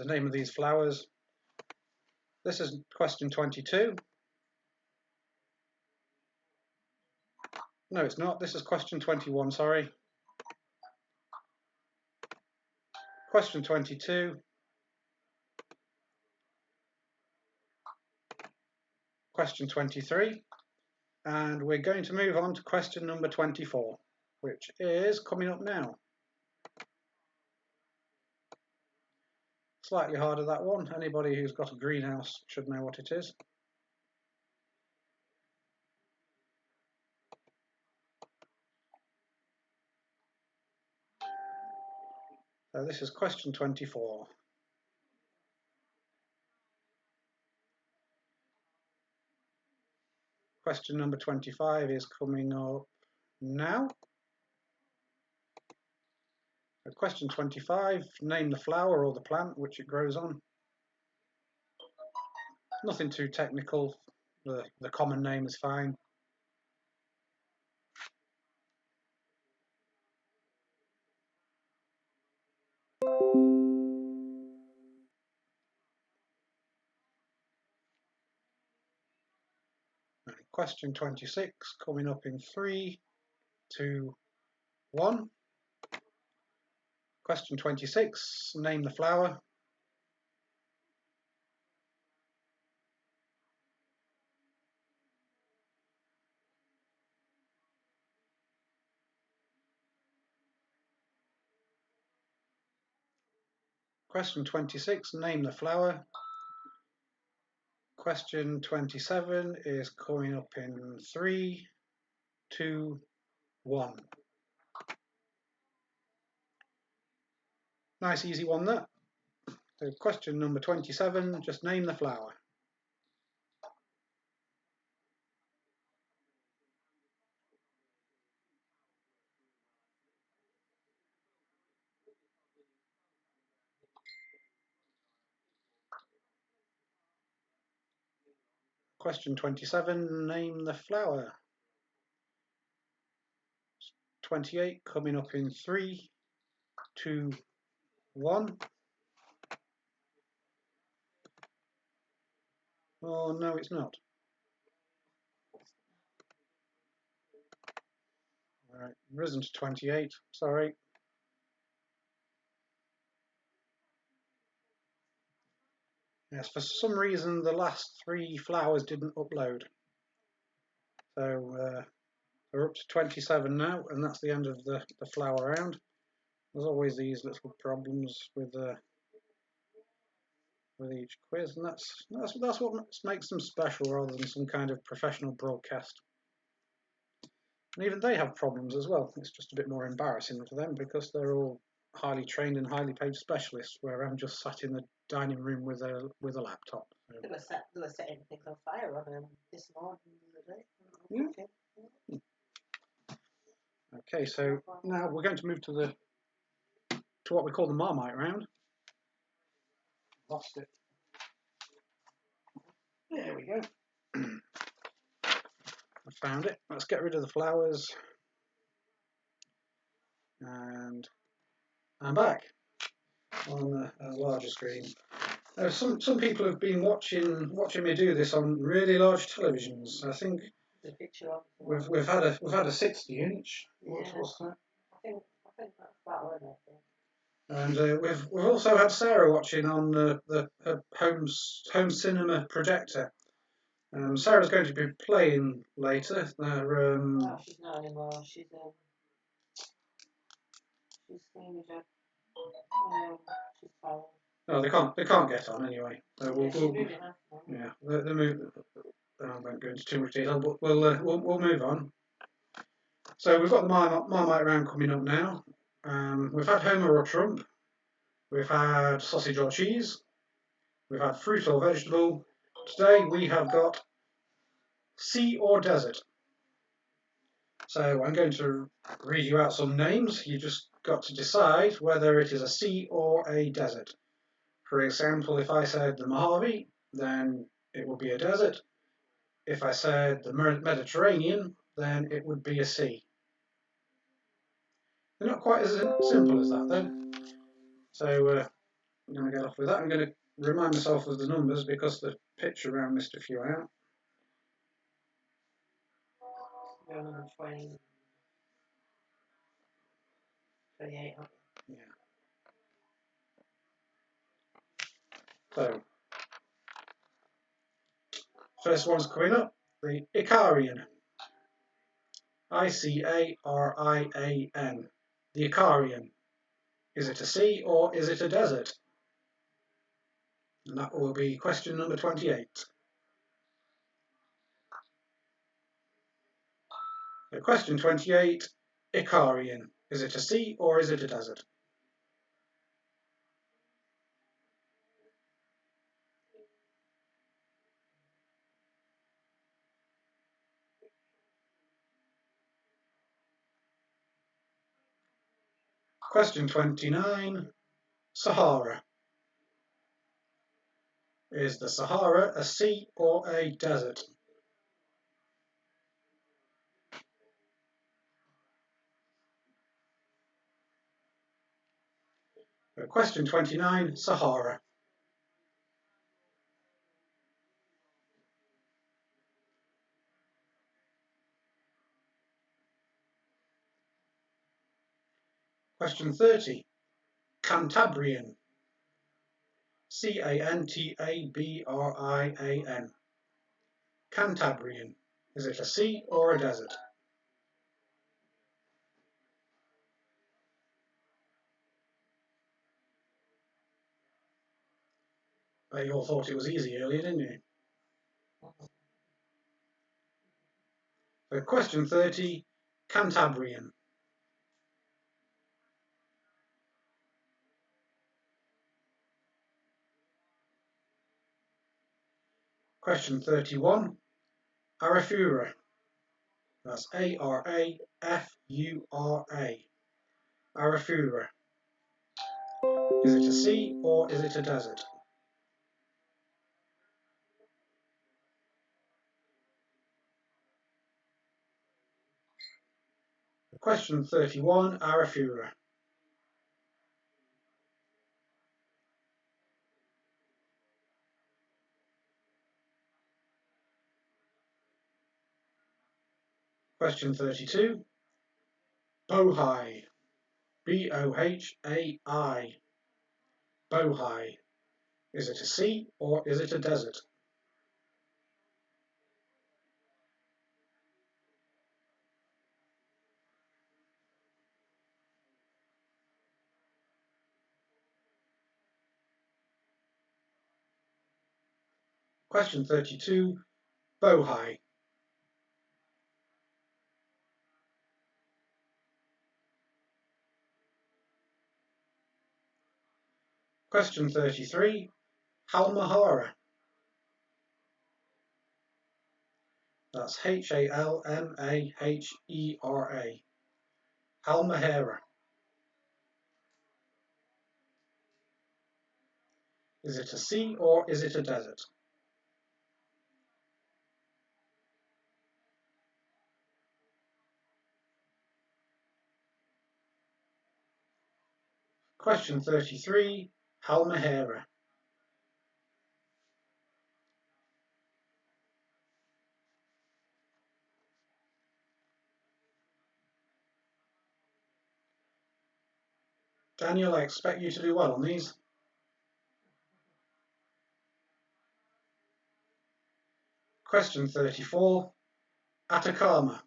name of these flowers. This is question 22. No, it's not. This is question 21, sorry. Question 22. Question 23. And we're going to move on to question number 24, which is coming up now. Slightly harder, that one. Anybody who's got a greenhouse should know what it is. So this is question 24. Question number 25 is coming up now. So question 25, name the flower or the plant which it grows on. Nothing too technical, the common name is fine. Question 26 coming up in 3, 2, 1. Question 26, name the flower. Question 26, name the flower. Question 27 is coming up in 3, 2, 1. Nice easy one that. So question number 27, just name the flower. Question 27, name the flower. 28 coming up in 3, 2, 1. Oh no, it's not. Alright, risen to 28, sorry. Yes, for some reason the last 3 flowers didn't upload. So we're up to 27 now, and that's the end of the flower round. There's always these little problems with each quiz, and that's what makes them special rather than some kind of professional broadcast. And even they have problems as well. It's just a bit more embarrassing for them because they're all highly trained and highly paid specialists, where I'm just sat in the dining room with a laptop. So. They were setting things on fire on this morning. Yeah. Okay, so now we're going to move to what we call the Marmite round. Lost it. There we go. I found it. Let's get rid of the flowers. And I'm back on a larger screen. Some people have been watching me do this on really large televisions. I think the picture on. We've had a 60-inch. Yeah. What's that? I think that's about it. I think. And we've also had Sarah watching on her home cinema projector. Sarah's going to be playing later. No, she's not anymore. She's teenager. She's fine. No, they can't get on anyway. Yeah, the move. I won't go into too much detail, but we'll move on. So we've got the Marmite round coming up now. We've had Homer or Trump. We've had sausage or cheese. We've had fruit or vegetable. Today we have got sea or desert. So I'm going to read you out some names. You just got to decide whether it is a sea or a desert. For example, if I said the Mojave, then it would be a desert. If I said the Mediterranean, then it would be a sea. They're not quite as simple as that, though. So I'm going to get off with that. I'm going to remind myself of the numbers because the picture around missed a few out. You're number 20. 28. Yeah. So, first one's coming up, the Icarian. Icarian. The Icarian. Is it a sea or is it a desert? And that will be question number 28. So question 28, Icarian. Is it a sea or is it a desert? Question 29, Sahara. Is the Sahara a sea or a desert? So question 29, Sahara. Question 30, Cantabrian. Cantabrian. Cantabrian. Is it a sea or a desert? You all thought it was easy earlier, didn't you? So question 30, Cantabrian. Question 31, Arafura. That's Arafura. Arafura. Is it a sea or is it a desert? Question 31, Arafura. Question 32, Bohai. Bohai. Bohai. Is it a sea or is it a desert? Question 32, Bohai. Question 33, Halmahera. That's Halmahera. Halmahera. Is it a sea or is it a desert? Question 33, Halmahera. Daniel, I expect you to do well on these. Question 34. Atacama.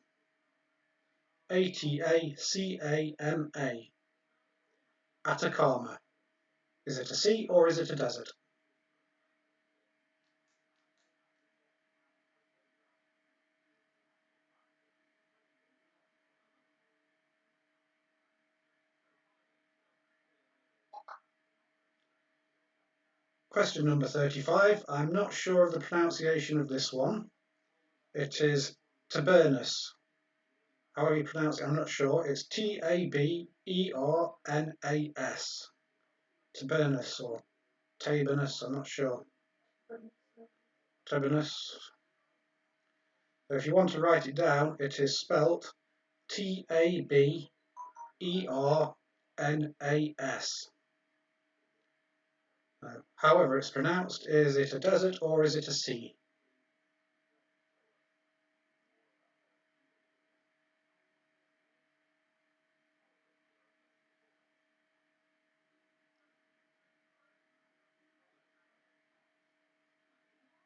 Atacama. Atacama. Is it a sea or is it a desert? Question number 35. I'm not sure of the pronunciation of this one. It is Tabernas. However you pronounce it, I'm not sure. It's Tabernas. Tabernas or Tabernas, I'm not sure. Tabernas. So if you want to write it down, it is spelt Tabernas. However it's pronounced, is it a desert or is it a sea?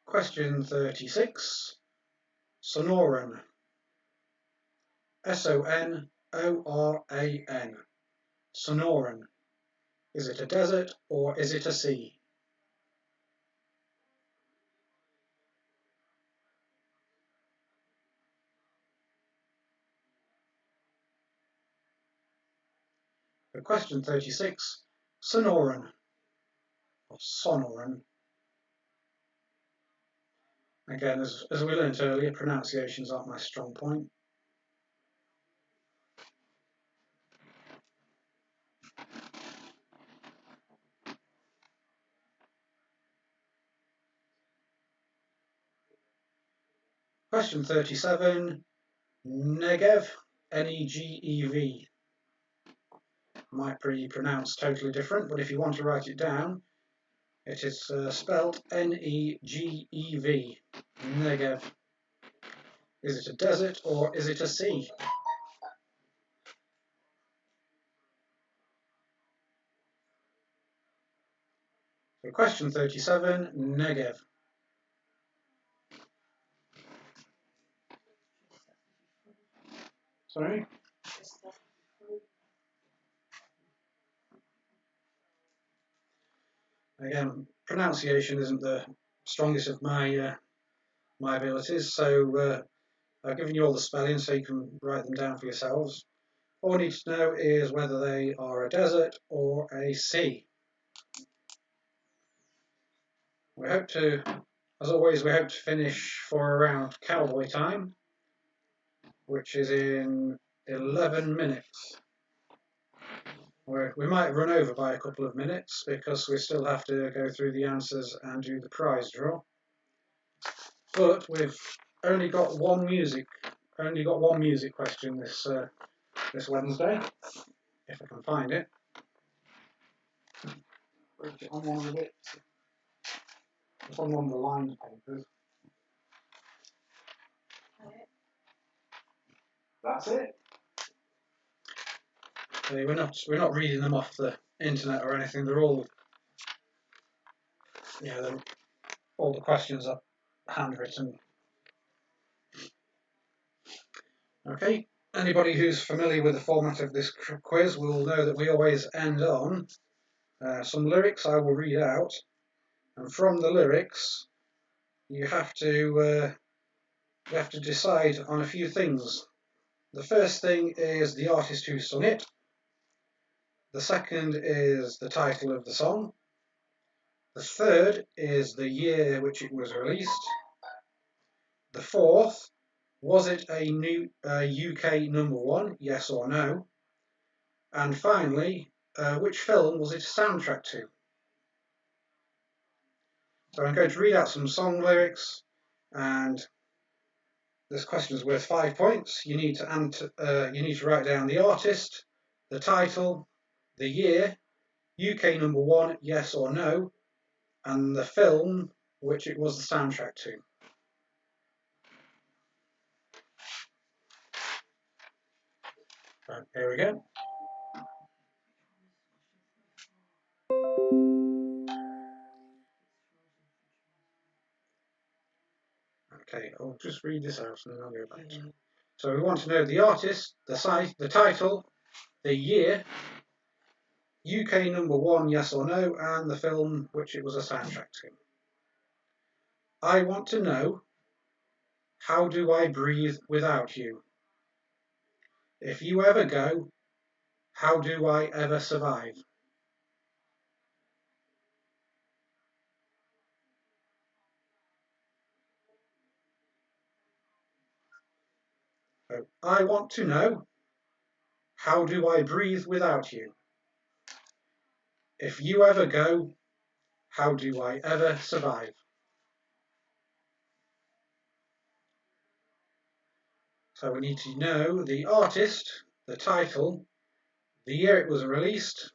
Question 36. Sonoran. Sonoran. Sonoran. Is it a desert or is it a sea? For question 36, Sonoran, or Sonoran. Again, as we learnt earlier, pronunciations aren't my strong point. Question 37, Negev, Negev. Might be pronounced totally different, but if you want to write it down, it is spelt Negev. Negev. Is it a desert or is it a sea? So question 37, Negev. Sorry? Again, pronunciation isn't the strongest of my abilities, so I've given you all the spellings so you can write them down for yourselves. All you need to know is whether they are a desert or a sea. We hope to, as always, we hope to finish for around cowboy time, which is in 11 minutes. We might run over by a couple of minutes because we still have to go through the answers and do the prize draw. But we've only got one music question this Wednesday, if I can find it. It's on one of it. It's on one of the lined papers. That's it. We're not reading them off the internet or anything. They're all all the questions are handwritten. Okay. Anybody who's familiar with the format of this quiz will know that we always end on some lyrics I will read out, and from the lyrics you have to decide on a few things. The first thing is the artist who sung it. The second is the title of the song. The third is the year which it was released. The fourth, was it a new UK #1, yes or no? And finally, which film was it a soundtrack to? So I'm going to read out some song lyrics, and this question is worth 5 points. You need to write down the artist, the title, the year, UK #1, yes or no, and the film which it was the soundtrack to. Here we go. I'll just read this out and then I'll go back to it. So we want to know the artist, the site, the title, the year, UK #1, yes or no, and the film which it was a soundtrack to. I want to know, how do I breathe without you? If you ever go, how do I ever survive? So, I want to know, how do I breathe without you? If you ever go, how do I ever survive? So we need to know the artist, the title, the year it was released,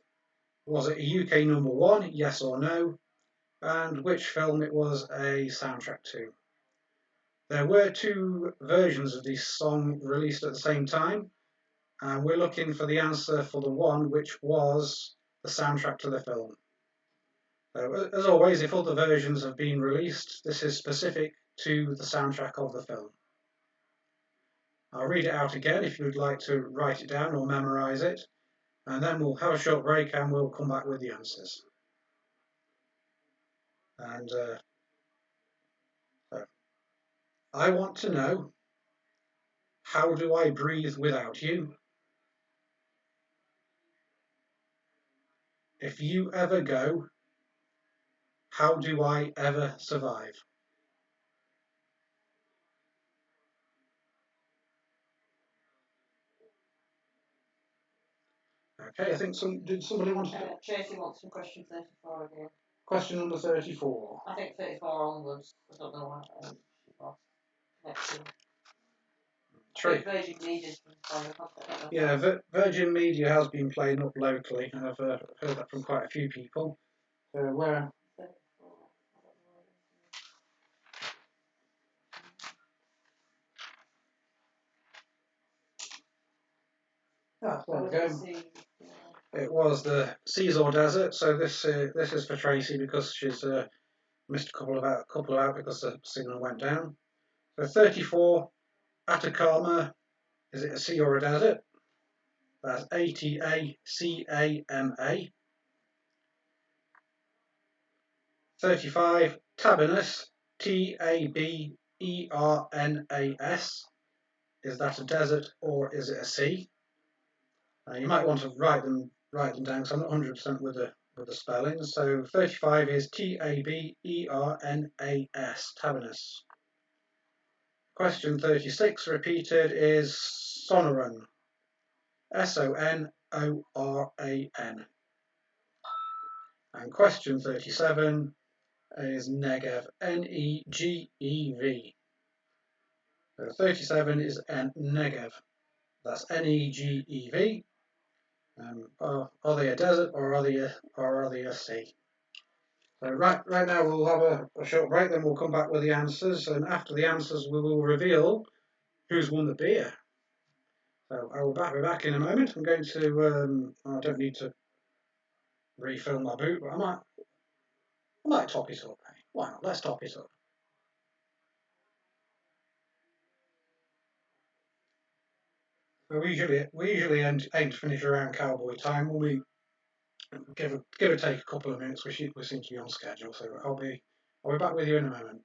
was it a UK #1, yes or no, and which film it was a soundtrack to. There were 2 versions of this song released at the same time, and we're looking for the answer for the one which was the soundtrack to the film. So, as always, if other versions have been released, this is specific to the soundtrack of the film. I'll read it out again if you'd like to write it down or memorise it, and then we'll have a short break and we'll come back with the answers. And so, I want to know, how do I breathe without you? If you ever go, how do I ever survive? Okay, I think did somebody want to... Tracy wants from question 34 again. Question number 34. I think 34 onwards. I don't know what she lost. Next one. Virgin Media's been playing up. Yeah, Virgin Media has been playing up locally. I've heard that from quite a few people. So where? 34. Ah, there we go. It was the seas or desert. So this is for Tracy because she's missed a couple out because the signal went down. So 34, Atacama. Is it a sea or a desert? That's Atacama. 35, Tabernas. Tabernas. Is that a desert or is it a sea? You might want to write them down because I'm not 100% with the spelling. So 35 is Tabernas, Tabernas. Question 36 repeated is Sonoran, Sonoran. And question 37 is Negev, Negev. So 37 is Negev. That's Negev. Are they a desert or are they a sea? So right now we'll have a short break, then we'll come back with the answers, and after the answers we will reveal who's won the beer. So I will be back in a moment. I'm going to I don't need to refill my boot, but I might top it up. Why not? Let's top it up. We usually aim to finish around cowboy time. When we give or take a couple of minutes, we seem to be on schedule. So I'll be back with you in a moment.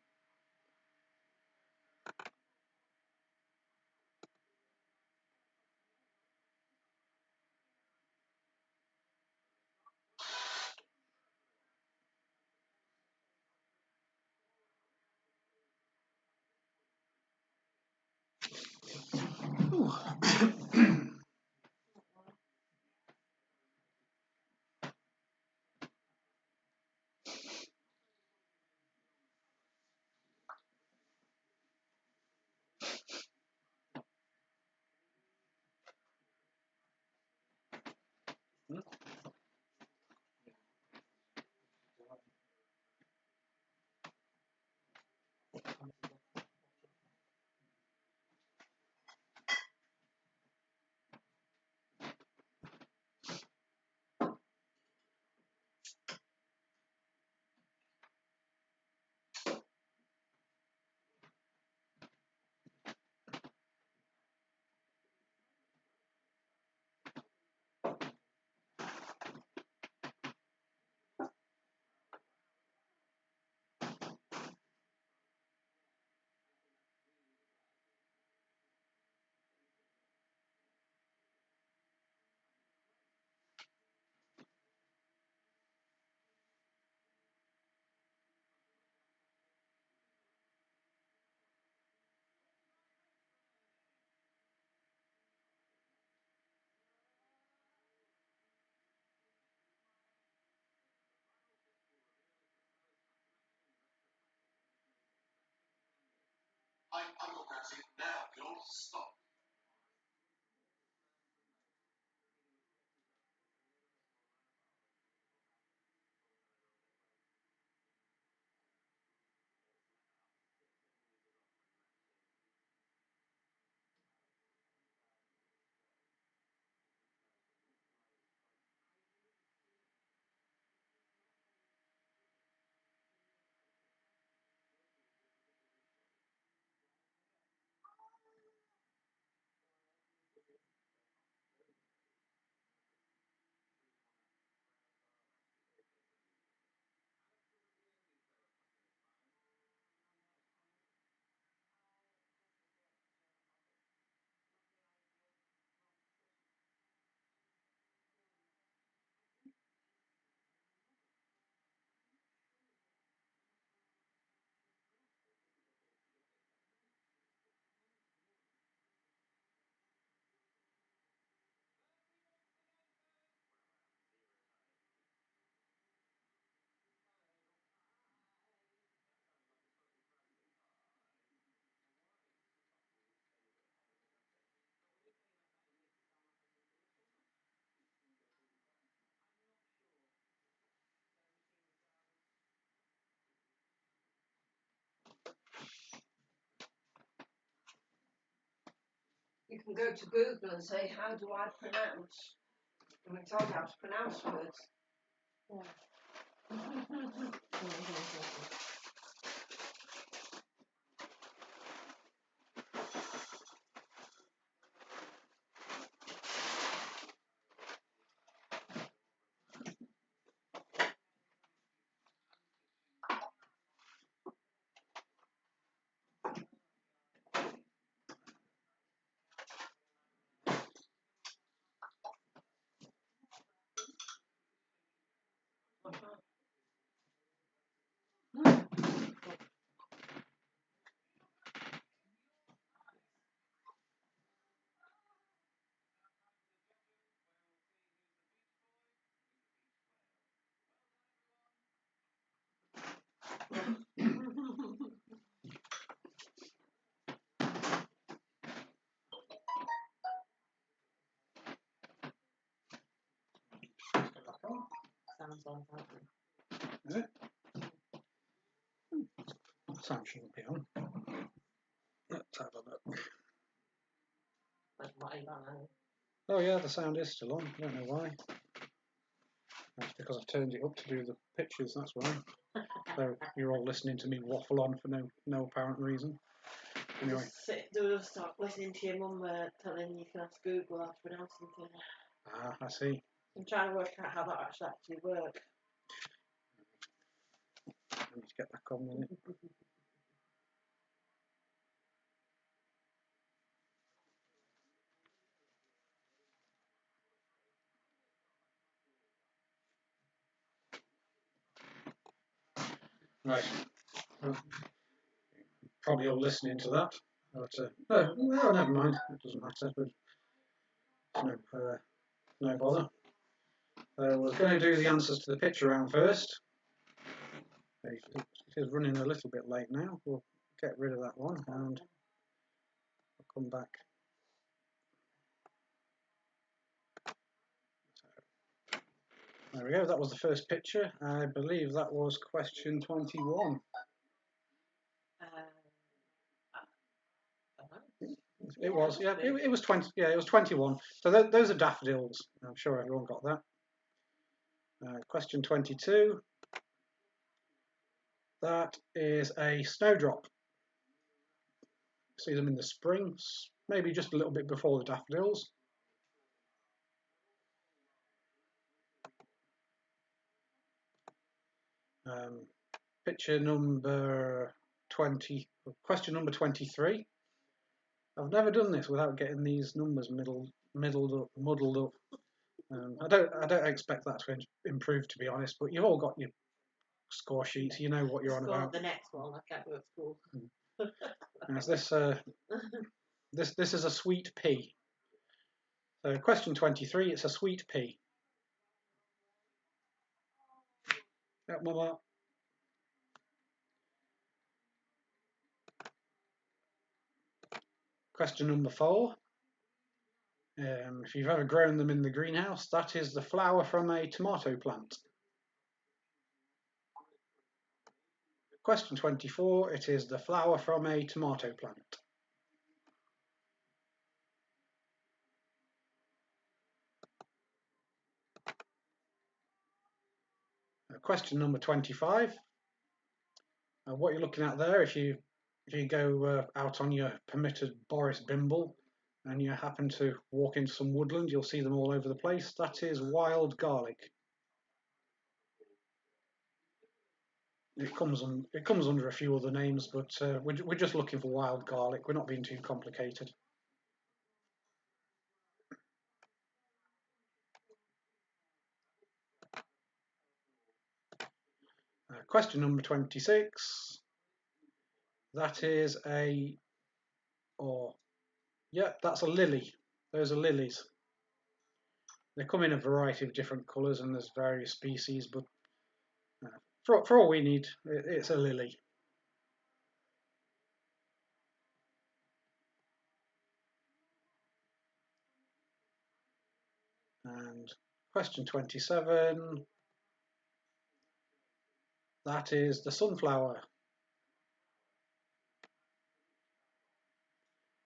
You can go to Google and say, how do I pronounce? And we told you how to pronounce words. Sounds unhappy. Is it? Sound shouldn't be on. Let's have a look. That's what I know. Oh yeah, the sound is still on. I don't know why. That's because I've turned it up to do the pictures, that's why. So you're all listening to me waffle on for no apparent reason. Anyway. Just stop listening to your mum telling you can ask Google how to pronounce something. Ah, I see. I'm trying to work out how that actually works. I need to get back on with it. Right. Probably all listening to that. But, no, never mind. It doesn't matter. But no bother. We're going to do the answers to the picture round first. It is running a little bit late now. We'll get rid of that one and I'll come back. There we go. That was the first picture. I believe that was question 21. It was, yeah. It was 20. Yeah, it was 21. So those are daffodils. I'm sure everyone got that. Question 22. That is a snowdrop. See them in the spring, maybe just a little bit before the daffodils. Picture number 20. Question number 23. I've never done this without getting these numbers muddled up. I don't expect that to improve, to be honest. But you've all got your score sheets. You know what you're on about. The next one, I can't do at school. Yes, this is a sweet pea. So question 23. It's a sweet pea. Yep, Mama. Question number 4. If you've ever grown them in the greenhouse, that is the flower from a tomato plant. Question 24. It is the flower from a tomato plant. Question number 25. What you're looking at there, if you go out on your permitted Boris Bimble and you happen to walk into some woodland, you'll see them all over the place. That is wild garlic. It comes under a few other names, but we're just looking for wild garlic. We're not being too complicated. Question number 26. That is that's a lily. Those are lilies. They come in a variety of different colours and there's various species, but for all we need, it's a lily. And question 27. That is the sunflower.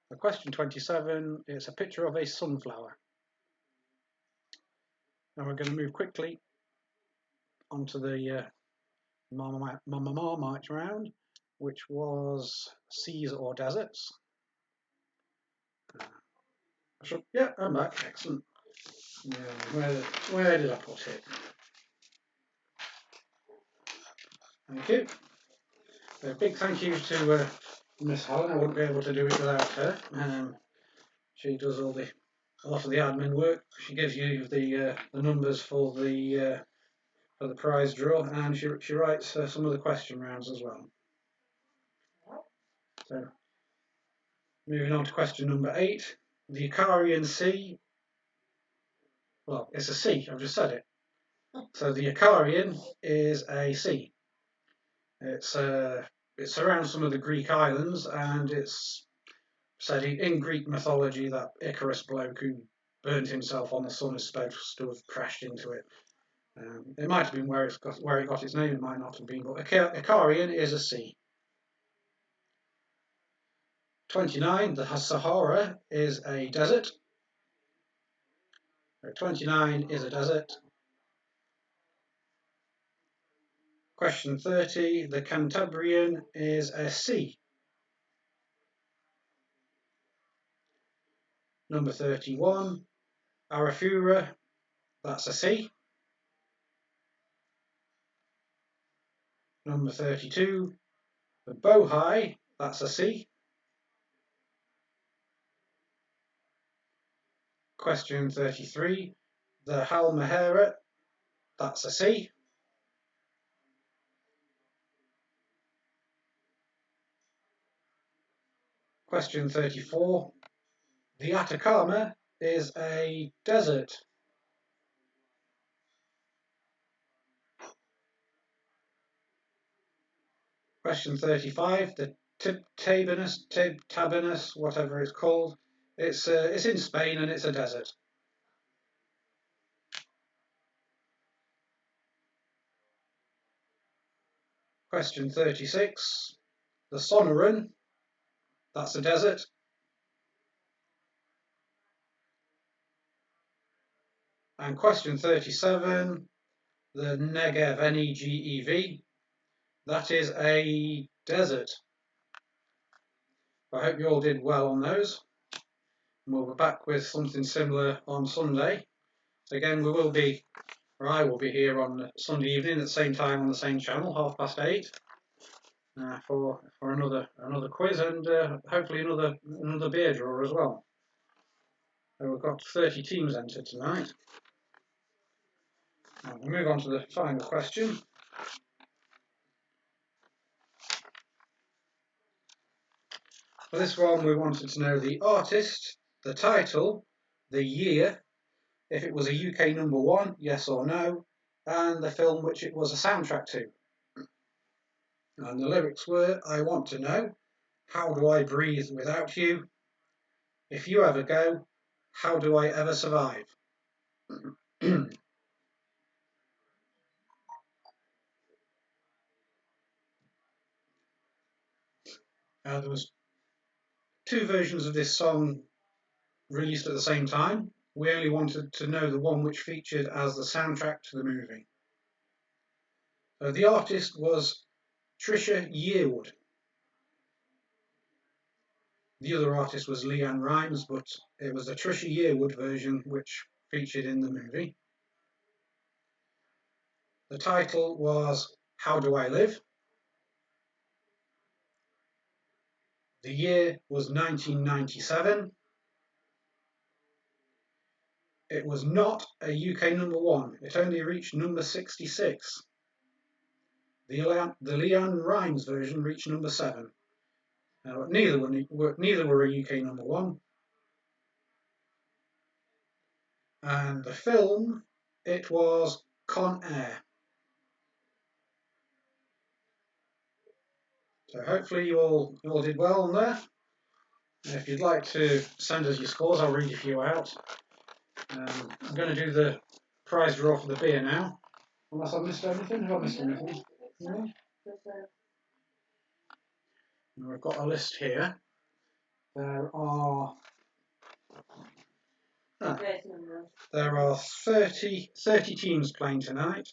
For question 27, it's a picture of a sunflower. Now we're going to move quickly onto the Marmite round, which was seas or deserts. Yeah, I'm back. Excellent. Where did I put it? Thank you. A big thank you to Miss Helen. I wouldn't be able to do it without her. She does a lot of the admin work. She gives you the numbers for the prize draw, and she writes some of the question rounds as well. So, moving on to question number 8. The Icarian Sea. Well, it's a sea. I've just said it. So the Icarian is a sea. It surrounds some of the Greek islands, and it's said in Greek mythology that Icarus bloke who burned himself on the sun is supposed to have crashed into it. It might have been where it got its name, it might not have been, but Icarian is a sea. 29, the Sahara is a desert. 29 is a desert. Question 30, the Cantabrian is a sea. Number 31, Arafura, that's a sea. Number 32, the Bohai, that's a sea. Question 33, the Halmahera, that's a sea. Question 34, the Atacama is a desert. Question 35, the Tabanus, whatever it's called, it's in Spain and it's a desert. Question 36, the Sonoran, that's a desert. And question 37, the Negev, Negev, that is a desert. I hope you all did well on those. We'll be back with something similar on Sunday. Again, I will be here on Sunday evening at the same time on the same channel, 8:30, for another quiz and hopefully another beer draw as well. So we've got 30 teams entered tonight. Now we'll move on to the final question. For this one, we wanted to know the artist, the title, the year, if it was a UK #1, yes or no, and the film which it was a soundtrack to. And the lyrics were, I want to know, how do I breathe without you? If you ever go, how do I ever survive? There was 2 versions of this song released at the same time. We only wanted to know the one which featured as the soundtrack to the movie. The artist was Trisha Yearwood. The other artist was Leanne Rimes, but it was the Trisha Yearwood version which featured in the movie. The title was How Do I Live? The year was 1997. It was not a UK number 1. It only reached number 66. The Leanne Rimes version reached number 7. Neither were a UK number 1. And the film, it was Con Air. So hopefully you all did well on there. If you'd like to send us your scores, I'll read a few out. I'm going to do the prize draw for the beer now. Unless I've missed anything. Have I missed anything? No? We've got a list here. There are 30 teams playing tonight.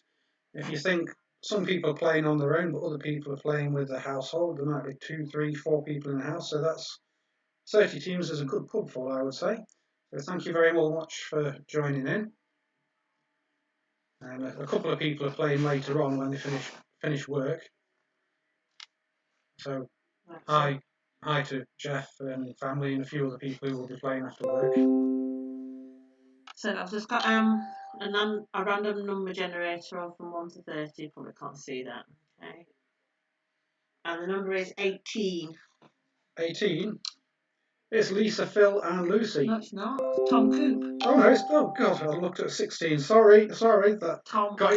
If you think some people are playing on their own, but other people are playing with the household, there might be 2, 3, 4 people in the house. So that's 30 teams is a good pub full, I would say. So thank you very much for joining in. And a couple of people are playing later on when they finish work. So hi to Jeff and family and a few other people who will be playing after work. So I've just got a random number generator from 1 to 30. You probably can't see that. Okay. And the number is 18. 18? It's Lisa, Phil and Lucy. No, it's not. Tom Coop. Oh no, oh god, I looked at 16. Sorry, that Tom got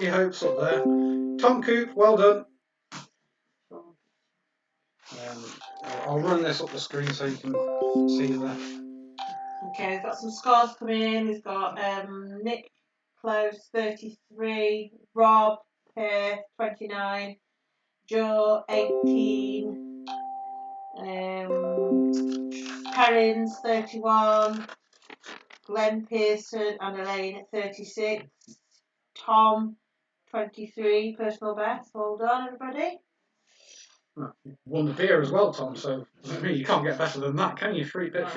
your hopes up there. Tom Coop, well done. I'll run this up the screen so you can see that. Okay, we've got some scores coming in. We've got Nick Close 33, Rob 29, Joe 18, Perrins 31, Glenn Pearson and Elaine at 36, Tom 23, personal best. Well done, everybody. Well, you won the beer as well, Tom, so I mean, you can't get better than that, can you? Free beer.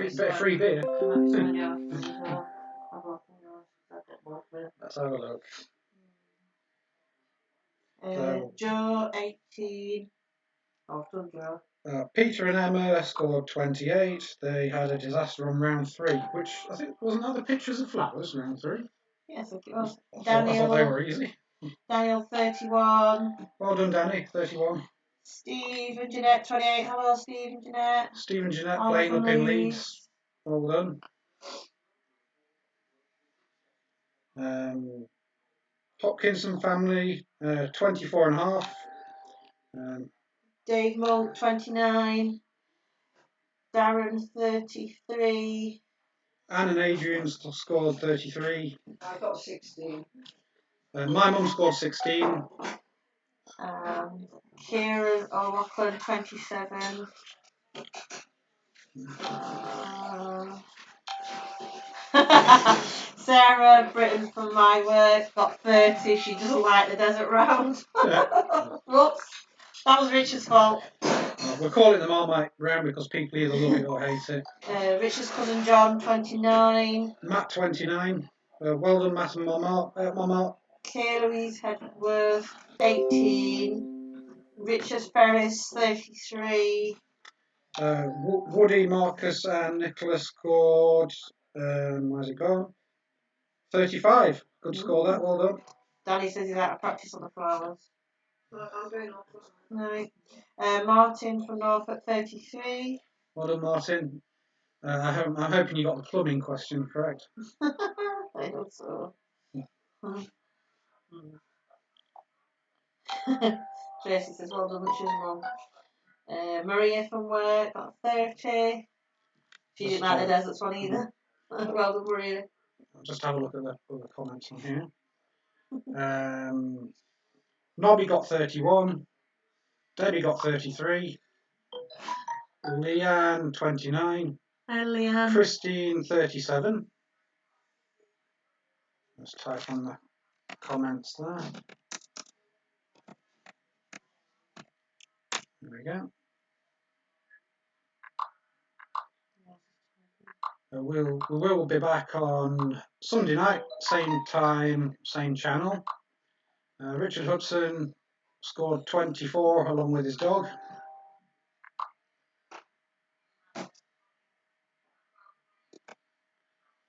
Let's have a look. Joe 18. Oh, I've done Joe. Peter and Emma scored 28. They had a disaster on round 3, which I think wasn't that the pictures of flowers round 3? Yes, I think it was. I thought they were easy. Daniel 31. Well done, Danny, 31. Steve and Jeanette 28. Hello, Steve and Jeanette. Steve and Jeanette playing up in Leeds. Well done. Hopkinson family 24 and a half. Dave Monk 29. Darren 33. Anne and Adrian scored 33. I got 16. My mum scored 16. Kieran O'Loughlin 27. Sarah Britton from my work got 30. She doesn't like the desert round. Whoops. That was Richard's fault. We're calling the Marmite round because people either love it or hate it. Richard's cousin John 29. Matt 29. Well done, Matt and Mama. Kay Louise Hedworth 18. Richard Ferris 33. Woody, Marcus and Nicholas scored, where's it gone? 35. Good score that, well done. Danny says he's out of practice on the flowers. I'm going off. Right. Martin from Norfolk 33. Well done, Martin. I'm hoping you got the plumbing question correct. I hope so. Tracy says, well done, Richard's mum. Maria from work got 30. She didn't like the deserts one either. Well done, Maria. I'll just have a look at the other comments on here. Nobby got 31. Debbie got 33. Leanne 29. Hi, Leanne. Christine 37. Let's type on the comments there. There we go. We will be back on Sunday night, same time, same channel. Richard Hudson scored 24 along with his dog.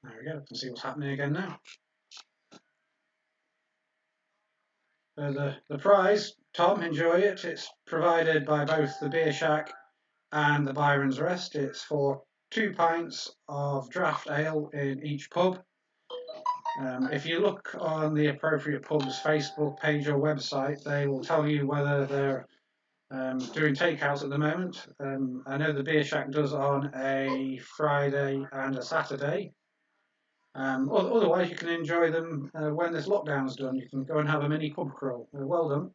There we go, can see what's happening again now. The prize, Tom, enjoy it. It's provided by both the Beer Shack and the Byron's Rest. It's for 2 pints of draft ale in each pub. If you look on the appropriate pub's Facebook page or website, they will tell you whether they're doing takeout at the moment. I know the Beer Shack does on a Friday and a Saturday. Otherwise, you can enjoy them when this lockdown's done. You can go and have a mini pub crawl. Well done.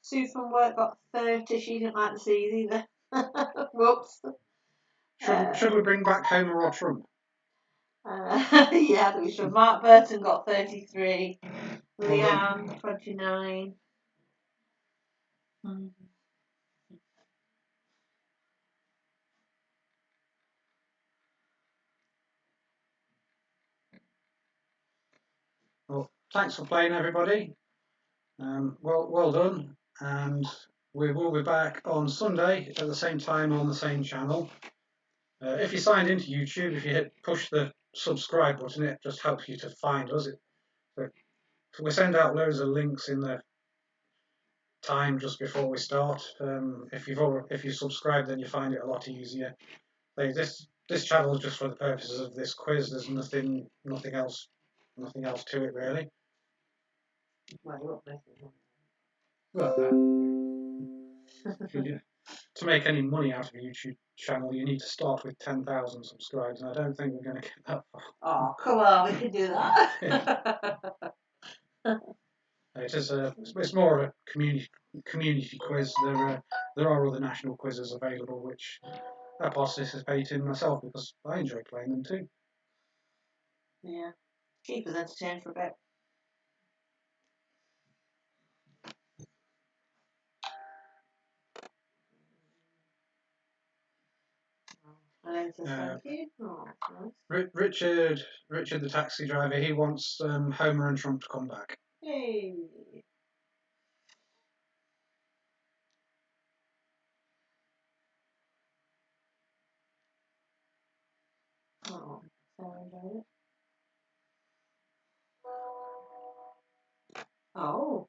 Sue from work got 30. She didn't like the seas either. Whoops. Should we bring back Homer or Trump? Yeah, we should. Mark Burton got 33. Leanne 29. Well, thanks for playing, everybody. Well done, and we will be back on Sunday at the same time on the same channel. If you signed into YouTube, if you push the subscribe button, it just helps you to find us. We send out loads of links in the time just before we start. If you subscribe, then you find it a lot easier. This channel is just for the purposes of this quiz. There's nothing else to it really. Well, to make any money out of a YouTube channel, you need to start with 10,000 subscribers, and I don't think we're going to get that far. Oh, come on, we can do that. It's more of a community quiz. There are other national quizzes available which I participate in myself because I enjoy playing them too. Yeah, keep us entertained for a bit. Thank you. Oh, nice. Richard the taxi driver, he wants Homer and Trump to come back. Hey. Oh, Sarah enjoyed it. Oh,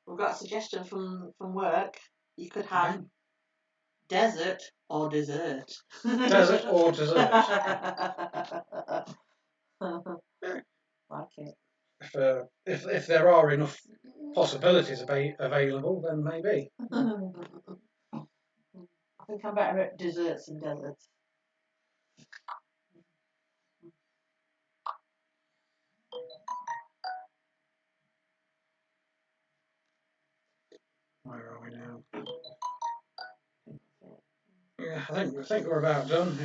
we've got a suggestion from work. You could have desert or dessert. Desert or dessert. Like it. If there are enough possibilities available, then maybe. I think I'm better at desserts and deserts. Where are we now? Yeah, I think we're about done.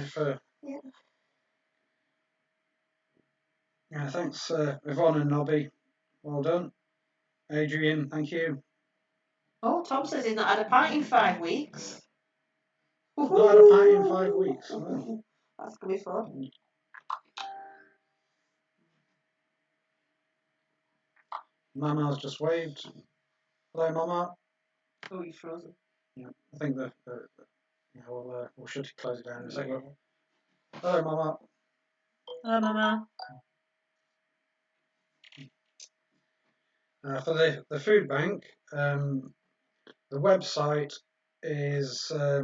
Yeah, thanks, Yvonne and Nobby. Well done. Adrian, thank you. Oh, Tom says he's not had a pint in 5 weeks. Not had a pint in 5 weeks. Well, that's going to be fun. Mama's just waved. Hello, Mama. Oh, you're frozen. Yeah, I think we'll shut it, close it down in a second. Hello, Mama. Hello, Mama. For the food bank, the website is I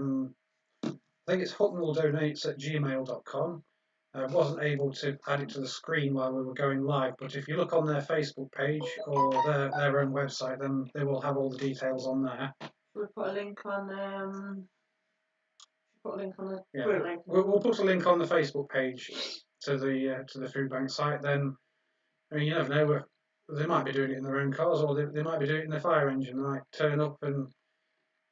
think it's hucknalldonates@gmail.com. I wasn't able to add it to the screen while we were going live, but if you look on their Facebook page or their own website, then they will have all the details on there. We'll put a link on Put a link on the Yeah, group link. we'll put a link on the Facebook page to the food bank site. Then, I mean, you never know. They might be doing it in their own cars, or they might be doing it in their fire engine. They might turn up and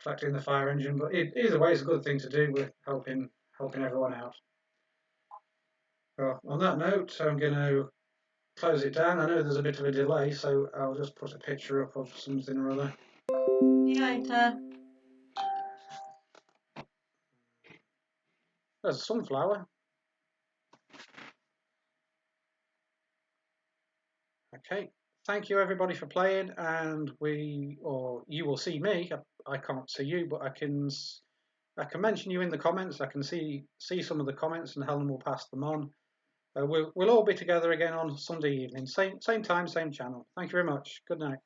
collect it in the fire engine. But either way, it's a good thing to do with helping everyone out. Well, on that note, I'm going to close it down. I know there's a bit of a delay, so I'll just put a picture up of something or other. See you later. There's a sunflower. Okay. Thank you everybody for playing, and you will see me. I can't see you, but I can mention you in the comments. I can see some of the comments, and Helen will pass them on. We'll all be together again on Sunday evening, same time, same channel. Thank you very much. Good night.